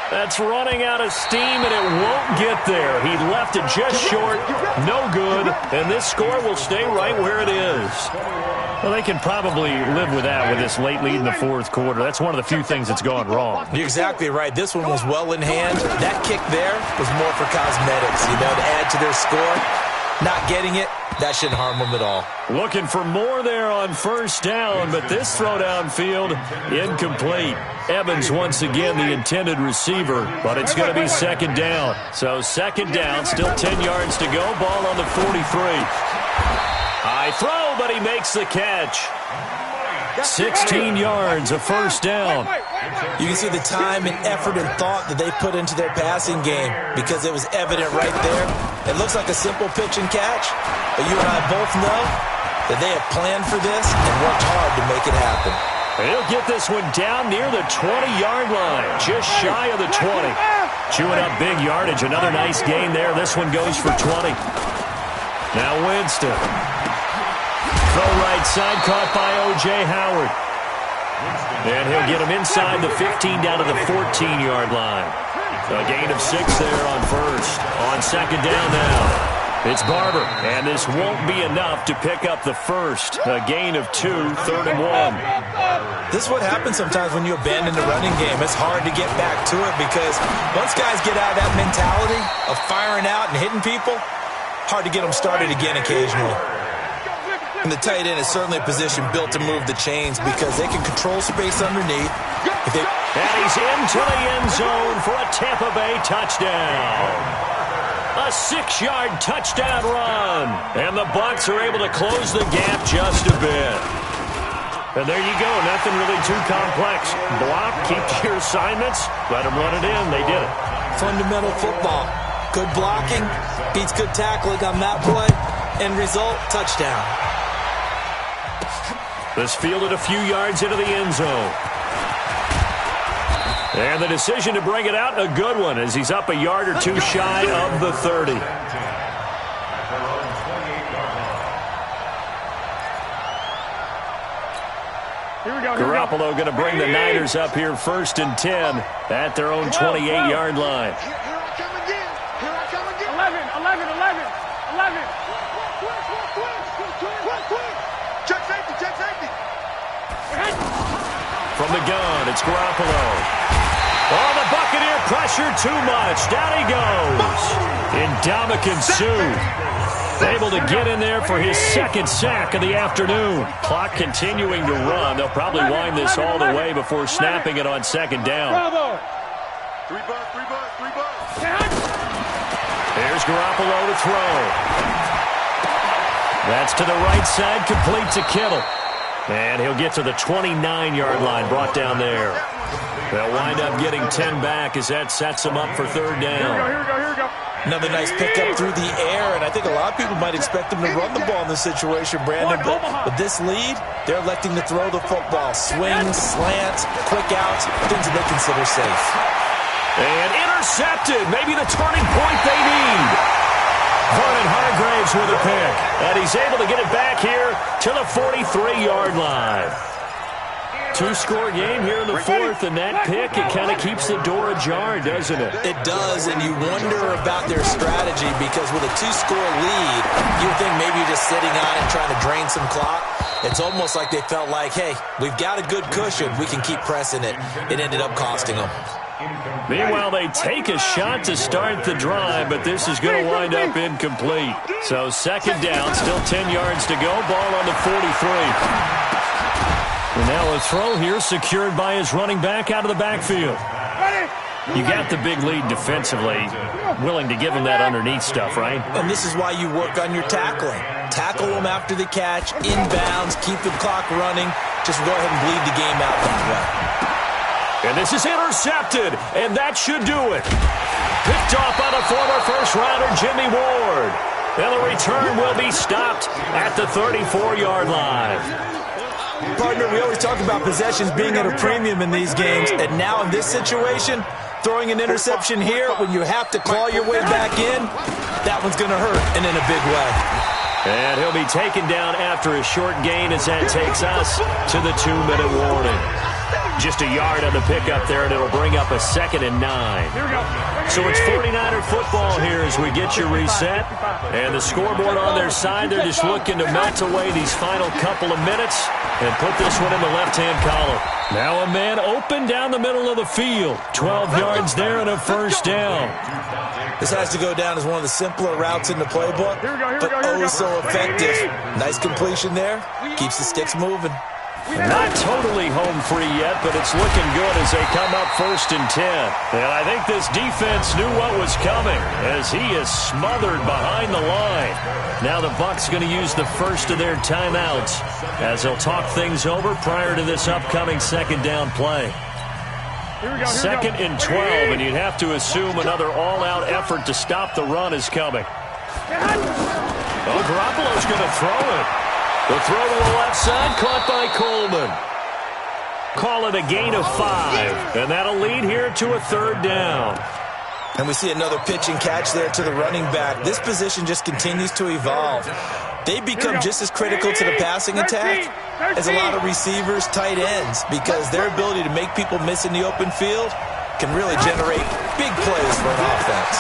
S2: That's running out of steam, and it won't get there. He left it just short, no good, and this score will stay right where it is. Well, they can probably live with that with this late lead in the 4th quarter. That's one of the few things that's gone wrong.
S4: You're exactly right. This one was well in hand. That kick there was more for cosmetics, to add to their score. Not getting it, that shouldn't harm them at all.
S2: Looking for more there on 1st down, but this throw downfield, incomplete. Evans once again the intended receiver, but it's going to be 2nd down. So 2nd down, still 10 yards to go. Ball on the 43. High throw, but he makes the catch. 16 yards, a 1st down.
S4: You can see the time and effort and thought that they put into their passing game because it was evident right there. It looks like a simple pitch and catch, but you and I both know that they have planned for this and worked hard to make it happen.
S2: He'll get this one down near the 20-yard line, just shy of the 20. Chewing up big yardage, another nice gain there. This one goes for 20. Now Winston. Throw right side, caught by O.J. Howard. And he'll get him inside the 15 down to the 14-yard line. A gain of 6 there on 1st. On 2nd down now. It's Barber, and this won't be enough to pick up the 1st. A gain of 2, 3rd and 1.
S4: This is what happens sometimes when you abandon the running game. It's hard to get back to it because once guys get out of that mentality of firing out and hitting people, hard to get them started again occasionally. And the tight end is certainly a position built to move the chains because they can control space underneath.
S2: And he's into the end zone for a Tampa Bay touchdown. A 6-yard touchdown run. And the Bucs are able to close the gap just a bit. And there you go. Nothing really too complex. Block, keep to your assignments, let them run it in. They did it.
S4: Fundamental football. Good blocking beats good tackling on that play. End result, touchdown.
S2: This fielded a few yards into the end zone. And the decision to bring it out, a good one, as he's up a yard or two shy of the 30. Garoppolo going to bring the Niners up here 1st and 10 at their own 28-yard line.
S3: Here I come again. 11. Check safety.
S2: From the gun, it's Garoppolo. Oh, the Buccaneer pressure too much. Down he goes. Ndamukong Suh able to get in there for his 2nd sack of the afternoon. Clock continuing to run. They'll probably wind this all the way before snapping it on 2nd down.
S3: Bravo. 3 bucks.
S2: There's Garoppolo to throw. That's to the right side, complete to Kittle. And he'll get to the 29-yard line, brought down there. They'll wind up getting 10 back as that sets them up for 3rd down.
S3: Here we go.
S4: Another nice pickup through the air, and I think a lot of people might expect them to run the ball in this situation, Brandon. But with this lead, they're electing to throw the football. Swings, slants, quick outs, things that they consider safe.
S2: And intercepted, maybe the turning point they need. Vernon Hargreaves with a pick, and he's able to get it back here to the 43-yard line. 2-score game here in the 4th, and that pick, it kind of keeps the door ajar, doesn't it?
S4: It does, and you wonder about their strategy because with a 2-score lead, you think maybe you're just sitting on it trying to drain some clock. It's almost like they felt like, hey, we've got a good cushion. We can keep pressing it. It ended up costing them.
S2: Meanwhile, they take a shot to start the drive, but this is going to wind up incomplete. So 2nd down, still 10 yards to go. Ball on the 43. And now a throw here secured by his running back out of the backfield. You got the big lead defensively, willing to give him that underneath stuff, right?
S4: And this is why you work on your tackling. Tackle them after the catch, inbounds, keep the clock running. Just go ahead and bleed the game out that way.
S2: And this is intercepted, and that should do it. Picked off by the former first-rounder Jimmy Ward. And the return will be stopped at the 34-yard line.
S4: Partner, we always talk about possessions being at a premium in these games, and now in this situation, throwing an interception here when you have to claw your way back in, that one's going to hurt, and in a big way.
S2: And he'll be taken down after a short gain as that takes us to the 2-minute warning. Just a yard on the pickup there, and it'll bring up a 2nd and 9. So it's 49er football here as we get you reset. And the scoreboard on their side, they're just looking to melt away these final couple of minutes and put this one in the left-hand column. Now a man open down the middle of the field. 12 yards there and a first down.
S4: This has to go down as one of the simpler routes in the playbook, but oh so effective. Nice completion there. Keeps the sticks moving.
S2: Not totally home free yet, but it's looking good as they come up 1st and 10. And I think this defense knew what was coming as he is smothered behind the line. Now the Bucs going to use the first of their timeouts as they'll talk things over prior to this upcoming 2nd down play. 2nd and 12, and you'd have to assume another all-out effort to stop the run is coming. Oh, Garoppolo's going to throw it. The throw to the left side, caught by Coleman. Call it a gain of 5, and that'll lead here to a 3rd down.
S4: And we see another pitch and catch there to the running back. This position just continues to evolve. They become just as critical to the passing attack as a lot of receivers, tight ends, because their ability to make people miss in the open field can really generate big plays for an offense.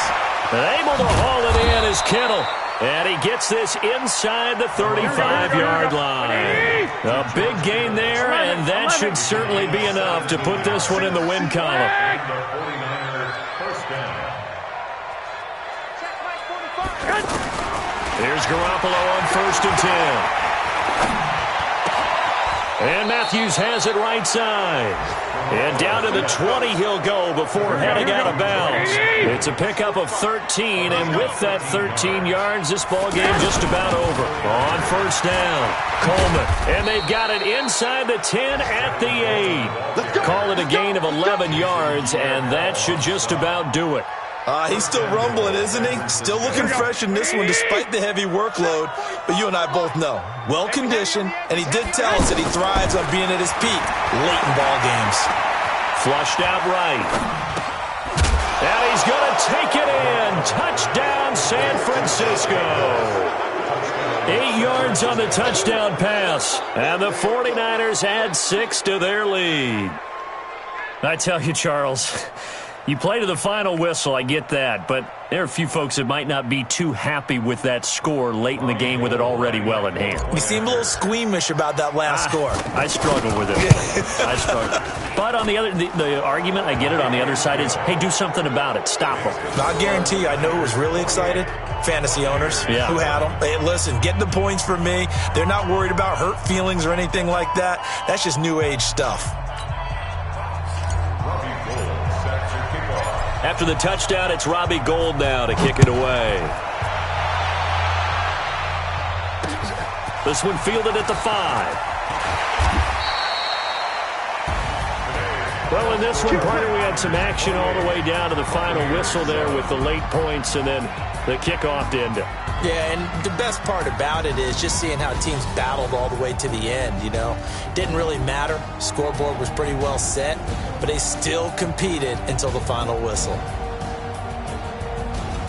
S2: And able to haul it in is Kittle. And he gets this inside the 35-yard line. A big gain there, and that should certainly be enough to put this one in the win column. Here's Garoppolo on 1st and 10. And Matthews has it right side. And down to the 20 he'll go before heading out of bounds. It's a pickup of 13, and with that 13 yards, this ball game just about over. On 1st down, Coleman. And they've got it inside the 10 at the 8. Call it a gain of 11 yards, and that should just about do it.
S4: He's still rumbling, isn't he? Still looking fresh in this one despite the heavy workload. But you and I both know, well-conditioned, and he did tell us that he thrives on being at his peak late in ball games.
S2: Flushed out right. And he's going to take it in. Touchdown, San Francisco. 8 yards on the touchdown pass. And the 49ers add 6 to their lead. I tell you, Charles, you play to the final whistle, I get that, but there are a few folks that might not be too happy with that score late in the game with it already well in hand.
S4: You seem a little squeamish about that last score.
S2: I struggle with it. I struggle. But on the other, the argument, I get it, on the other side is, hey, do something about it. Stop them.
S4: I guarantee you, I know who was really excited. Fantasy owners who had them. Hey, listen, get the points for me. They're not worried about hurt feelings or anything like that. That's just new age stuff.
S2: After the touchdown, it's Robbie Gould now to kick it away. This one fielded at the 5. Well, in this one, partner, we had some action all the way down to the final whistle there with the late points and then the kickoff to end it.
S4: Yeah, and the best part about it is just seeing how teams battled all the way to the end, you know. Didn't really matter. Scoreboard was pretty well set, but they still competed until the final whistle.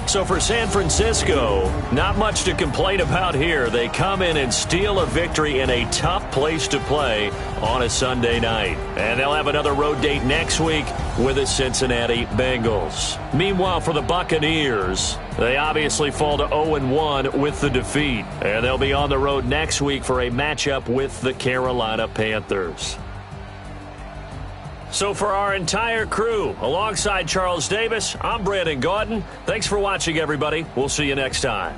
S2: So for San Francisco, not much to complain about here. They come in and steal a victory in a tough place to play on a Sunday night. And they'll have another road date next week with the Cincinnati Bengals. Meanwhile, for the Buccaneers, they obviously fall to 0-1 with the defeat. And they'll be on the road next week for a matchup with the Carolina Panthers. So for our entire crew, alongside Charles Davis, I'm Brandon Gaudin. Thanks for watching, everybody. We'll see you next time.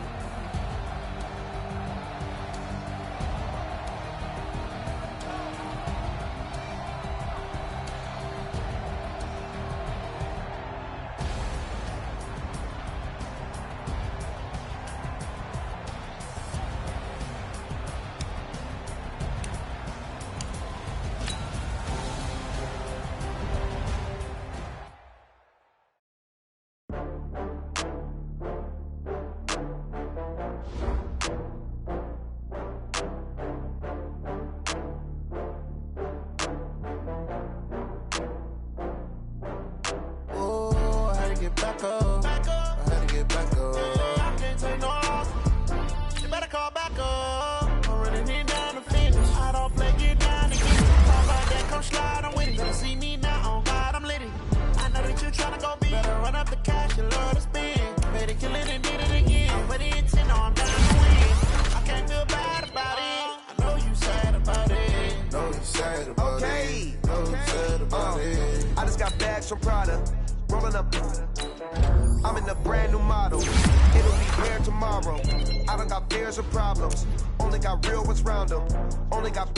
S1: get back up. I had to get back up. I can't take no loss. You better call back up. I'm running it down to finish. I don't play, get down to get it. Talk about that, come slide, I'm with it. Better see me now, on God, I'm litty. I know that you tryna go big. Better run up the cash, you love to spend. Better kill it and did it again. But the intent, no, I'm down to win. I can't feel bad about it. I know you sad about it. Know you sad about it. Know you sad about it.
S6: I just got bags from Prada. Rolling up. I'm in a brand new model. It'll be here tomorrow. I don't got fears or problems. Only got real ones round them. Only got.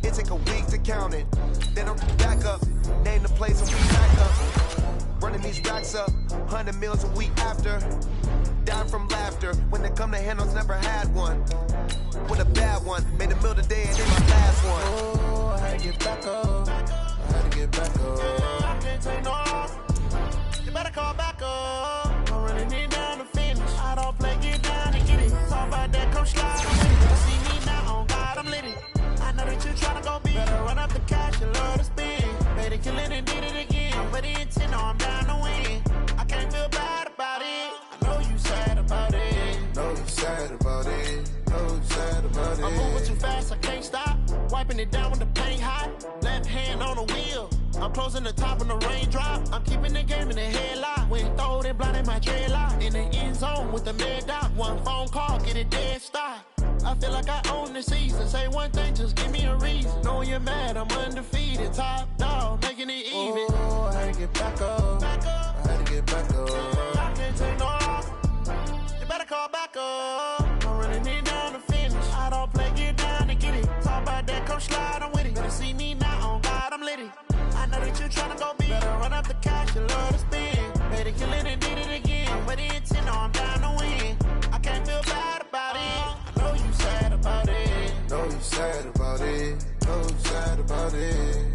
S6: It take a week to count it. Then I'm back up. Name the place and we back up. Running these racks up. 100 meals a week after. Down from laughter. When they come to handles, never had one. With a bad one. Made a meal today and then my last one.
S1: Oh, I had to get back up. I had to get back up. I can't take no loss. You better call back up. I'm running it down to finish. I don't play, get down and get it. Talk about that, come slide, I'm with it. Better see me now, on God, I'm litty. I know that you tryna go big. Better run up the cash, you love to spend. Better kill it and did it again. But the intent, no, I'm down to win. I can't feel bad about it. I know you sad about it. Know you sad about it. Know you sad about it. I'm moving too fast, I can't stop. Wiping it down when the paint hot. Left hand on the wheel. I'm closing the top when the raindrop. I'm keeping the game in the headlock. When throwed and blinded my dreadlock. In the end zone with the mad dot. One phone call, get it dead stop. I feel like I own the season. Say one thing, just give me a reason. Knowing you're mad, I'm undefeated. Top dog, making it even. Oh, I had to get back up. I had to get back up. I can't take no loss. You better call back up. I'm running it down to finish. I don't play, get down to get it. Talk about that, come slide, I'm with it. Better see me now, on God, I'm litty. I know that you tryna go big. Better run up the cash, you love to spend. Better kill it and did it again. But the intent, no, I'm down to win. I can't feel bad about it. I know you sad about it. Know you sad about it. Know you sad about it.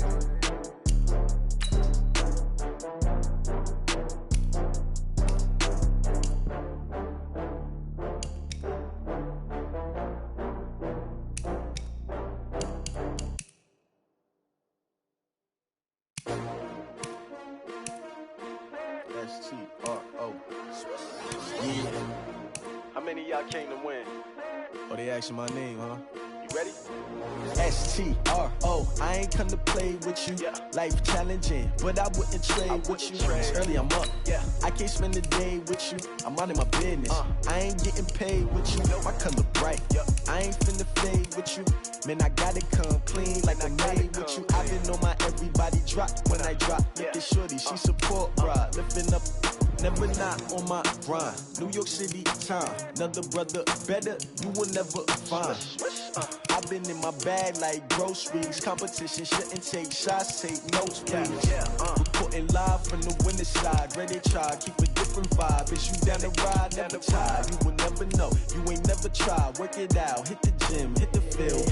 S6: S-T-R-O. Yeah. How many of y'all came to win? Oh, they asking my name, huh? You ready? S-T-R-O. I ain't come to play with you. Life challenging, but I wouldn't trade with you. It's early, I'm up. I can't spend the day with you. I'm out of my business. I ain't getting paid with you. My color bright. I ain't finna fade with you. Man, I gotta come clean like I made with you. I've been on my everybody drop when I drop. Look at shorty, she support ride. Lifting up, never not on my grind. New York City time, another brother better, you will never find. I've been in my bag like groceries. Competition shouldn't take shots, take notes, please. Reporting live from the winter side. Ready to try, keep a different vibe. Is you down the ride, never tired. You will never know, you ain't never tried. Work it out, hit the gym, hit the field.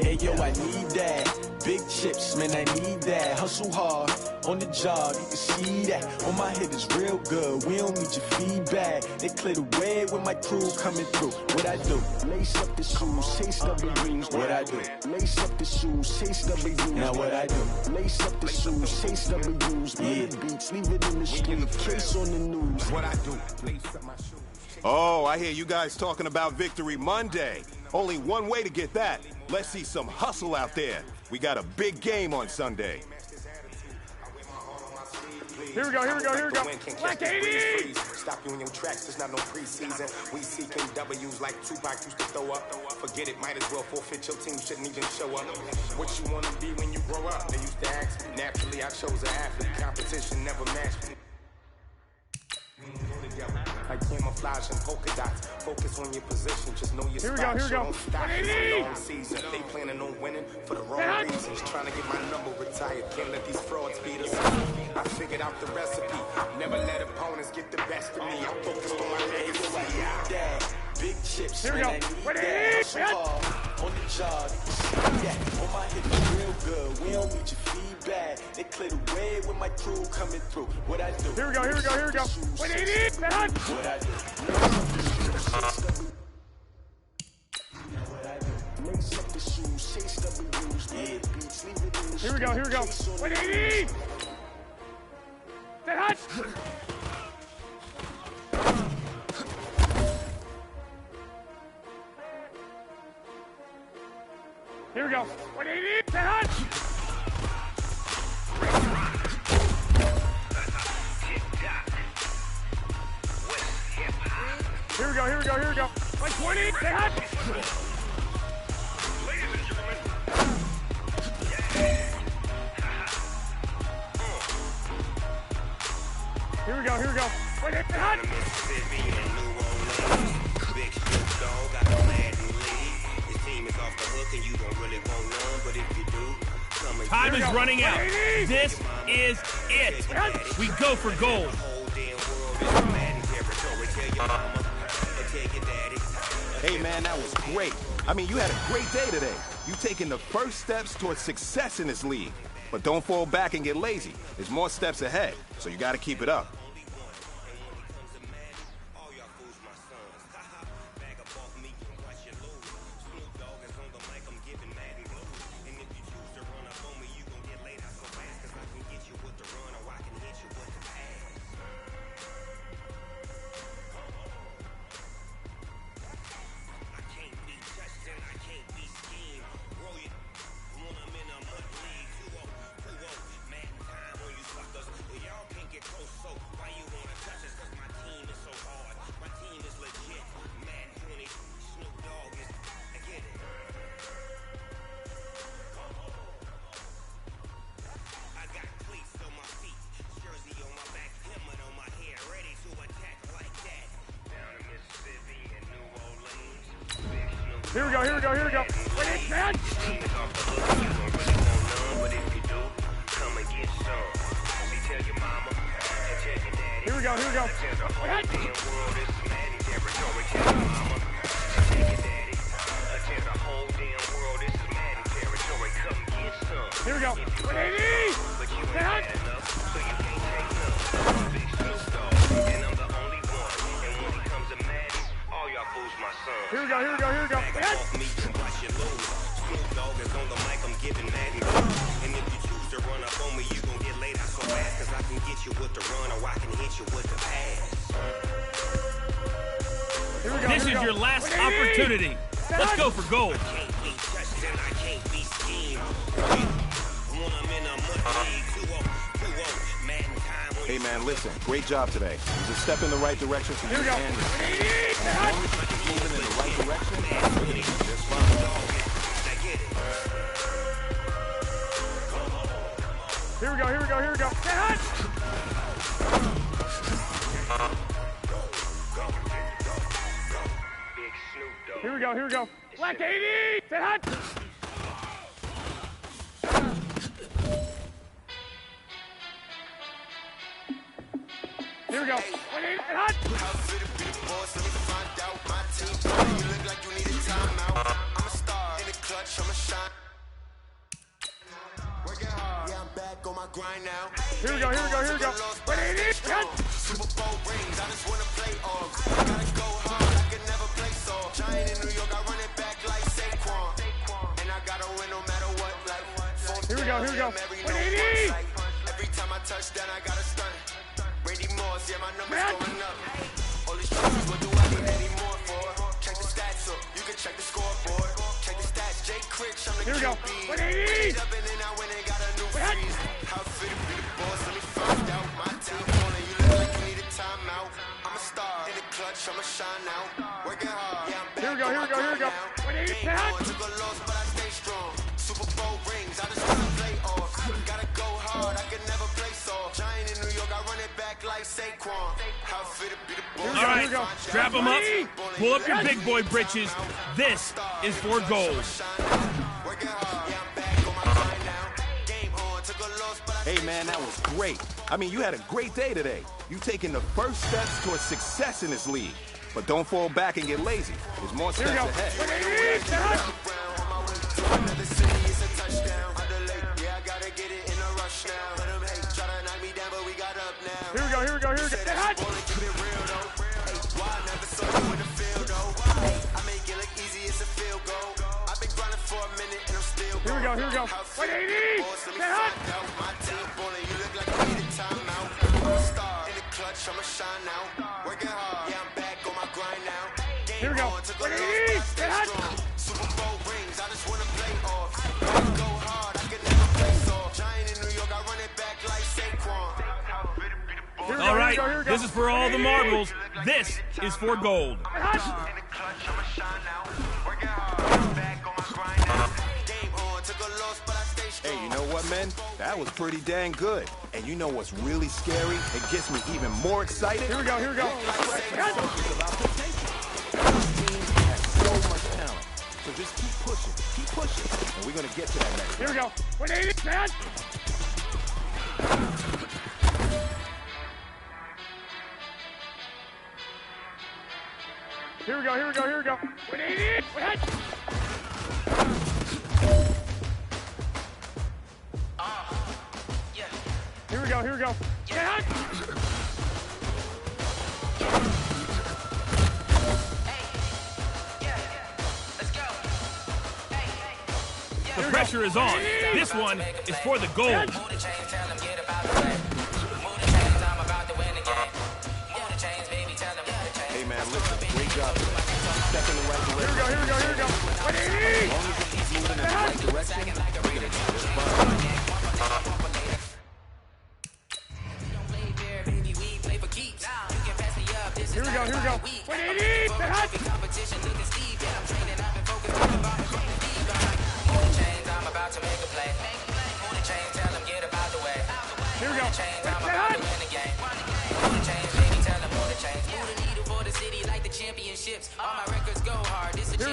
S6: Hey yo, I need that. Big chips, man, I need that. Hustle hard, on the job, you can see that. On my head is real good, we don't need your feedback. They clear the way with my crew coming through. What I do? Lace up the shoes, chase W's. What I do? Lace up the shoes, chase W's. Now what I do? Lace up the shoes, chase W's. Yeah, beats, leave it in the street, case on the news. What I do? Lace up my shoes.
S7: Oh, I hear you guys talking about Victory Monday. Only one way to get that. Let's see some hustle out there. We got a big game on Sunday.
S3: Here we go, here we go, here we go. Black 80!
S8: Stop you in your tracks, there's not no preseason. We seeking W's like Tupac used to throw up. Forget it, might as well forfeit your team, shouldn't even show up. What you wanna be when you grow up? They used to ask me. Naturally, I chose an athlete. Competition never matched me. Like camouflage and polka dots. Focus on your position, just know your
S3: spot. Here we go,
S8: here we go. Season. They planning on winning for the wrong reasons. Trying to get my number retired. Can't let these frauds beat us. I figured out the recipe. Never let opponents get the best of me. I'm focused on my legacy.
S6: Big chips,
S3: here we go.
S6: On the job, on my hip is real good. We don't need your feedback. They clear the way with my crew coming through. What I do?
S3: Here we go, here we go, here we go. What
S6: I do? Lace up the shoes, chase W's. Yeah, beats, leave it in the
S3: here we go, here we go. 180! That hot! Here we go. 180. Stay hot! Here we go, here we go, here we go. 120, stay hot! Ladies and gentlemen. Here we go, here we go. 180, stay hot! Big Snoop Dogg, got a mad new lead. His team is off the hook and you don't really want none, but if you do, come and
S9: time is running out. This is it. We go for gold.
S7: Hey, man, that was great. I mean, you had a great day today. You taking the first steps towards success in this league. But don't fall back and get lazy. There's more steps ahead, so you got to keep it up.
S3: Here we go, here we go, here we go. Wait, it's man! Here we go, here we go. Here we go. 180! Down! Here we go, here we go, here we go.
S8: And if you choose to run up on me, you gon' get laid out so fast, cause I can get you with the run or I can hit you with the pass.
S9: This is your last opportunity. Let's go for gold.
S8: I can't be touched and I can't be schemed. When I'm in a mud league, 2-0, mad in time.
S7: Hey, man, listen, great job today. It was a step in the right direction for you and as long as you keep moving in the right direction, you're gonna be just fine.
S3: Here we go, here we go, here we go. Stay hot! Here we go, here we go. Black 80! Stay hot! Here we go. 180, stay hot!
S8: I'm a star in the clutch, I'm a shine. Yeah, I'm back on my grind now.
S3: Here we go, here we go, here we go. 180, stay hot!
S8: Super Bowl rings, I just wanna play off. Gotta go hard, I can never play soft. Giant in New York, I run it back like Saquon. And I gotta win no matter what. Like,
S3: here we go, here we go. 180!
S8: Every time I touch down, I gotta stun. Brady Morse, yeah, my number's going up. All these trophies, what do I need any more for? Check the stats up, you can check the scoreboard. Check the stats, Jay Critch, I'm the
S3: here we go.
S8: QB.
S3: 180!
S8: Up and then I went and got a new freeze. How fit to be the boss, let me find out. My team calling, you look like you need a timeout. I'm a star in the clutch, I'ma shine out. Working hard, yeah, I'm back.
S3: Here we go, here we go, here we go. 180, stay hot!
S8: Took a loss, but I stay strong. Super Bowl rings, I just wanna play off. Gotta go hard, I can never play soft. Giant in New York, I run it back like Saquon. How fit to be the boss.
S9: All right, strap them up, pull up your big boy britches. This is for gold.
S7: Hey, man, that was great. I mean, you had a great day today. You taking the first steps towards success in this league. But don't fall back and get lazy. There's more steps ahead.
S3: Here we go, here we go, here we go. Stay hot! Here we go, here we go. 180! Stay hot!
S8: I'ma shine now. Working hard, yeah, I'm back on my grind now.
S3: Here we go.
S8: Super Bowl rings, I just wanna play off. Go hard, I can never play soft. Giant in New York, I run it back like Saquon.
S9: All right, this is for all the marbles. This is for gold.
S7: Hey, you know what, man? That was pretty dang good. And you know what's really scary? It gets me even more excited.
S3: Here we go.
S7: This team has so much talent. So just keep pushing, and we're gonna get to that next.
S3: Here we go. 180, man. Here we go. 180, 180. Here we go. Yeah.
S9: The pressure is on. This one is for the gold.
S7: Hey, man, listen, great job. Step in the right direction.
S3: Here we go. 180.
S7: As long as you keep moving in the right direction, we're gonna be just fine.
S3: Here we go. 180. Here we go.
S10: All my records go hard. This a
S3: Here we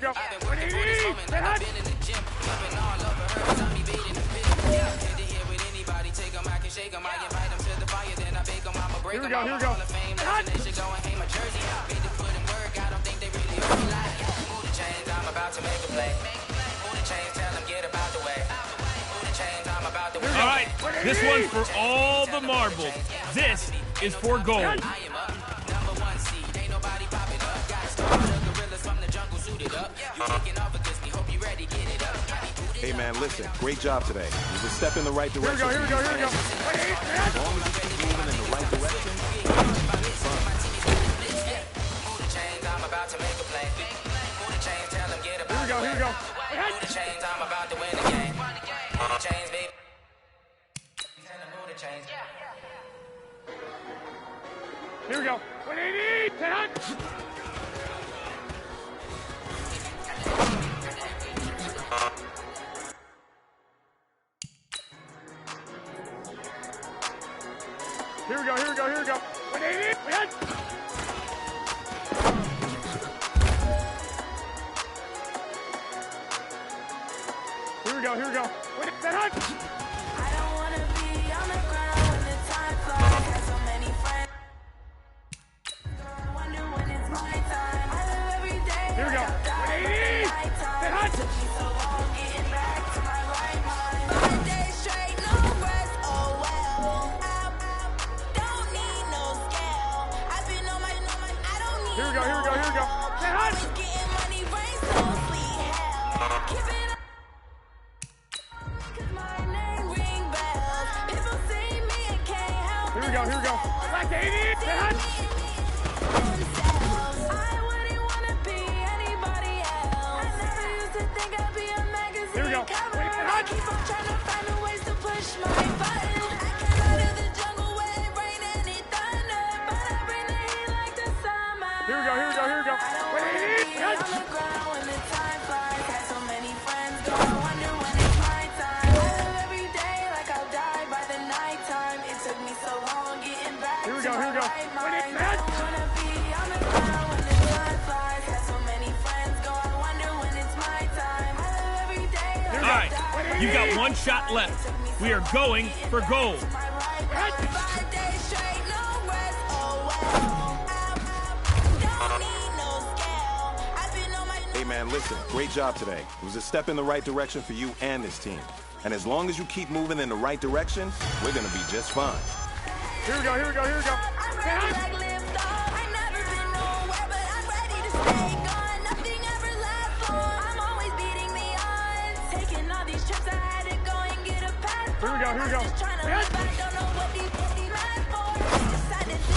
S3: go.
S10: I've been working for this moment. I've been in the gym. I've been all over her. Time me baiting the pit. Can't hear with anybody. Take them, I can shake them. I invite them to the fire, then I bake them. I'ma break them.
S3: Here we go.
S10: Hall of Fame. They should go and hang my jersey. Made to put in work. I don't think they really heard me like. Move the chains, I'm about to make a play. Move the chains, tell them get about the way. Move the chains, I'm about to win.
S9: All right, this one's for all the marbles. This is for gold.
S10: I am up, #1 seed. Ain't nobody popping up. Got a star, the gorillas from the jungle suited up. You kicking off against me, hope you ready, get it up.
S7: Hey, man, listen, great job today. It was a step in the right direction.
S3: Here we go.
S7: As long as you keep moving in the right direction,
S10: Move the chains, I'm about to make a play. Move the chains, tell them get about the way.
S3: Here we go.
S10: Move the chains, I'm about to win the game. Move the chains, baby. Tell them move the chains.
S3: Here we go. 180. 10. Here we go. 180. 10. Here we go. 10.
S11: I don't wanna be on the ground when the time flies. Got so many friends. I wonder when it's my time. I live every day.
S3: Here we go.
S11: Like I'll die by the nighttime. It took me so long getting back to my right mind. 5 days straight, no rest. Oh well. Don't need no scale. I've been on my. I don't need.
S3: Here we go.
S11: I've been getting money, rain, so sweet hell. Keep it up. 'Cause my name ring bells. People see me and can't help
S3: Here we go. Black 80. 10.
S11: I wouldn't wanna be anybody else. I never used to think I'd be a magazine
S3: Here we go.
S11: cover. I keep on trying to find a ways to push my buttons. I came out of the jungle where it rained and it thunder, but I bring the heat like the summer.
S3: Here we go.
S11: I don't wanna be on the ground when the time flies. Had so many friends, go. I wonder when it's my time. I live every day like I'll die by the nighttime. It took me so long getting back
S3: Here we
S11: to
S3: go.
S11: my right mind. I don't wanna be on the ground when the time flies. Had so many friends, go. I wonder when it's my time. I live every day like
S9: All right, you got one shot left. We are going for gold.
S11: 5 days straight, no rest. Oh well. Don't need no scale. I've been on my.
S7: hey, man, listen, great job today. It was a step in the right direction for you and this team. And as long as you keep moving in the right direction, we're gonna be just fine.
S3: Here we go.
S11: I'm ready like lift off. I never been nowhere, but I'm ready to stay gone. Nothing ever lasts long. I'm always beating the odds. Taking all these trips, I had to go and get a passport.
S3: Here we go.
S11: I'm just trying to live. I don't know what these mad for. Decided to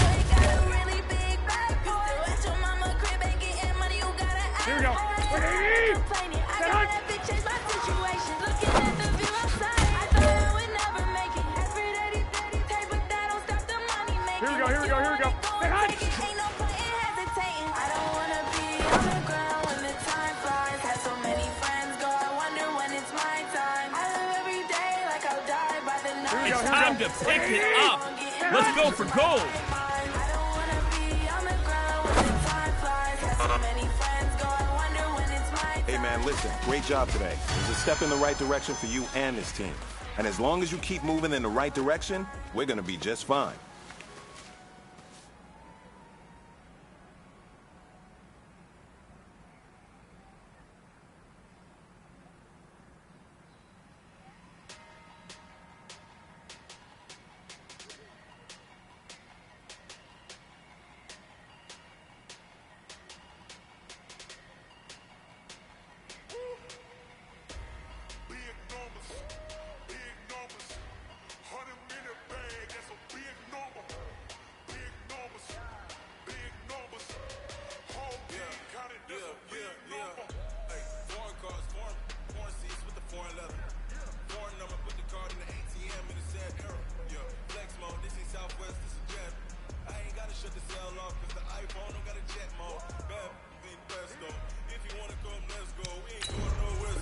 S3: Here we go, here we go, here we go. Hey, hot.
S11: Ain't no point in hesitating. I don't wanna be on the ground when the time flies. Had so many friends go, I wonder when it's my time. I live every day like I'll die by the night.
S9: It's time to pick it up. Let's go for gold.
S11: I don't wanna be on the ground when the time flies. Had so many friends go, I wonder when it's my time.
S7: Hey, man, listen, great job today. It was a step in the right direction for you and this team. And as long as you keep moving in the right direction, we're going to be just fine.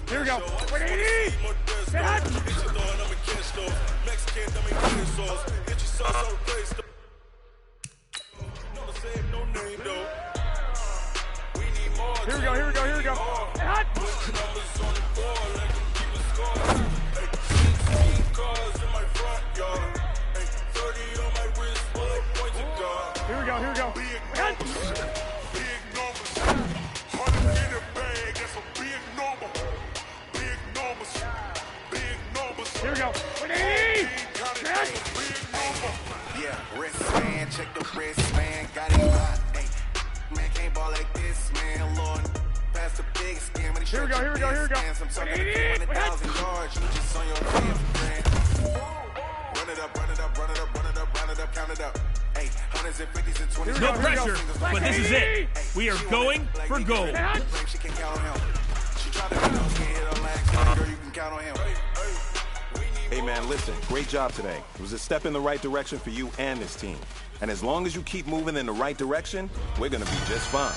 S3: Here we go. 180. Get hot. Here we go, here we go, here we go. Get hot. Here we go, here we go. Get hot. Here we go. 180.
S8: Yeah, wristband, check the wristband, got it hot. Hey, man can't ball like this, man. Lord, pass the big scam.
S3: Here we go, here we go, here we go.
S8: I'm talking
S3: 180.
S8: 200,000 yards, you just on your fifth grand. Run it up, run it up, run it up, run it up, run it up, count it up. Hey, hundreds and fifties and 20s.
S9: No pressure, but this is it. We are going for gold.
S8: She can count on him. She tried to can't hit her last girl, you can count on him.
S7: Hey, man, listen, great job today. It was a step in the right direction for you and this team. And as long as you keep moving in the right direction, we're going to be just fine.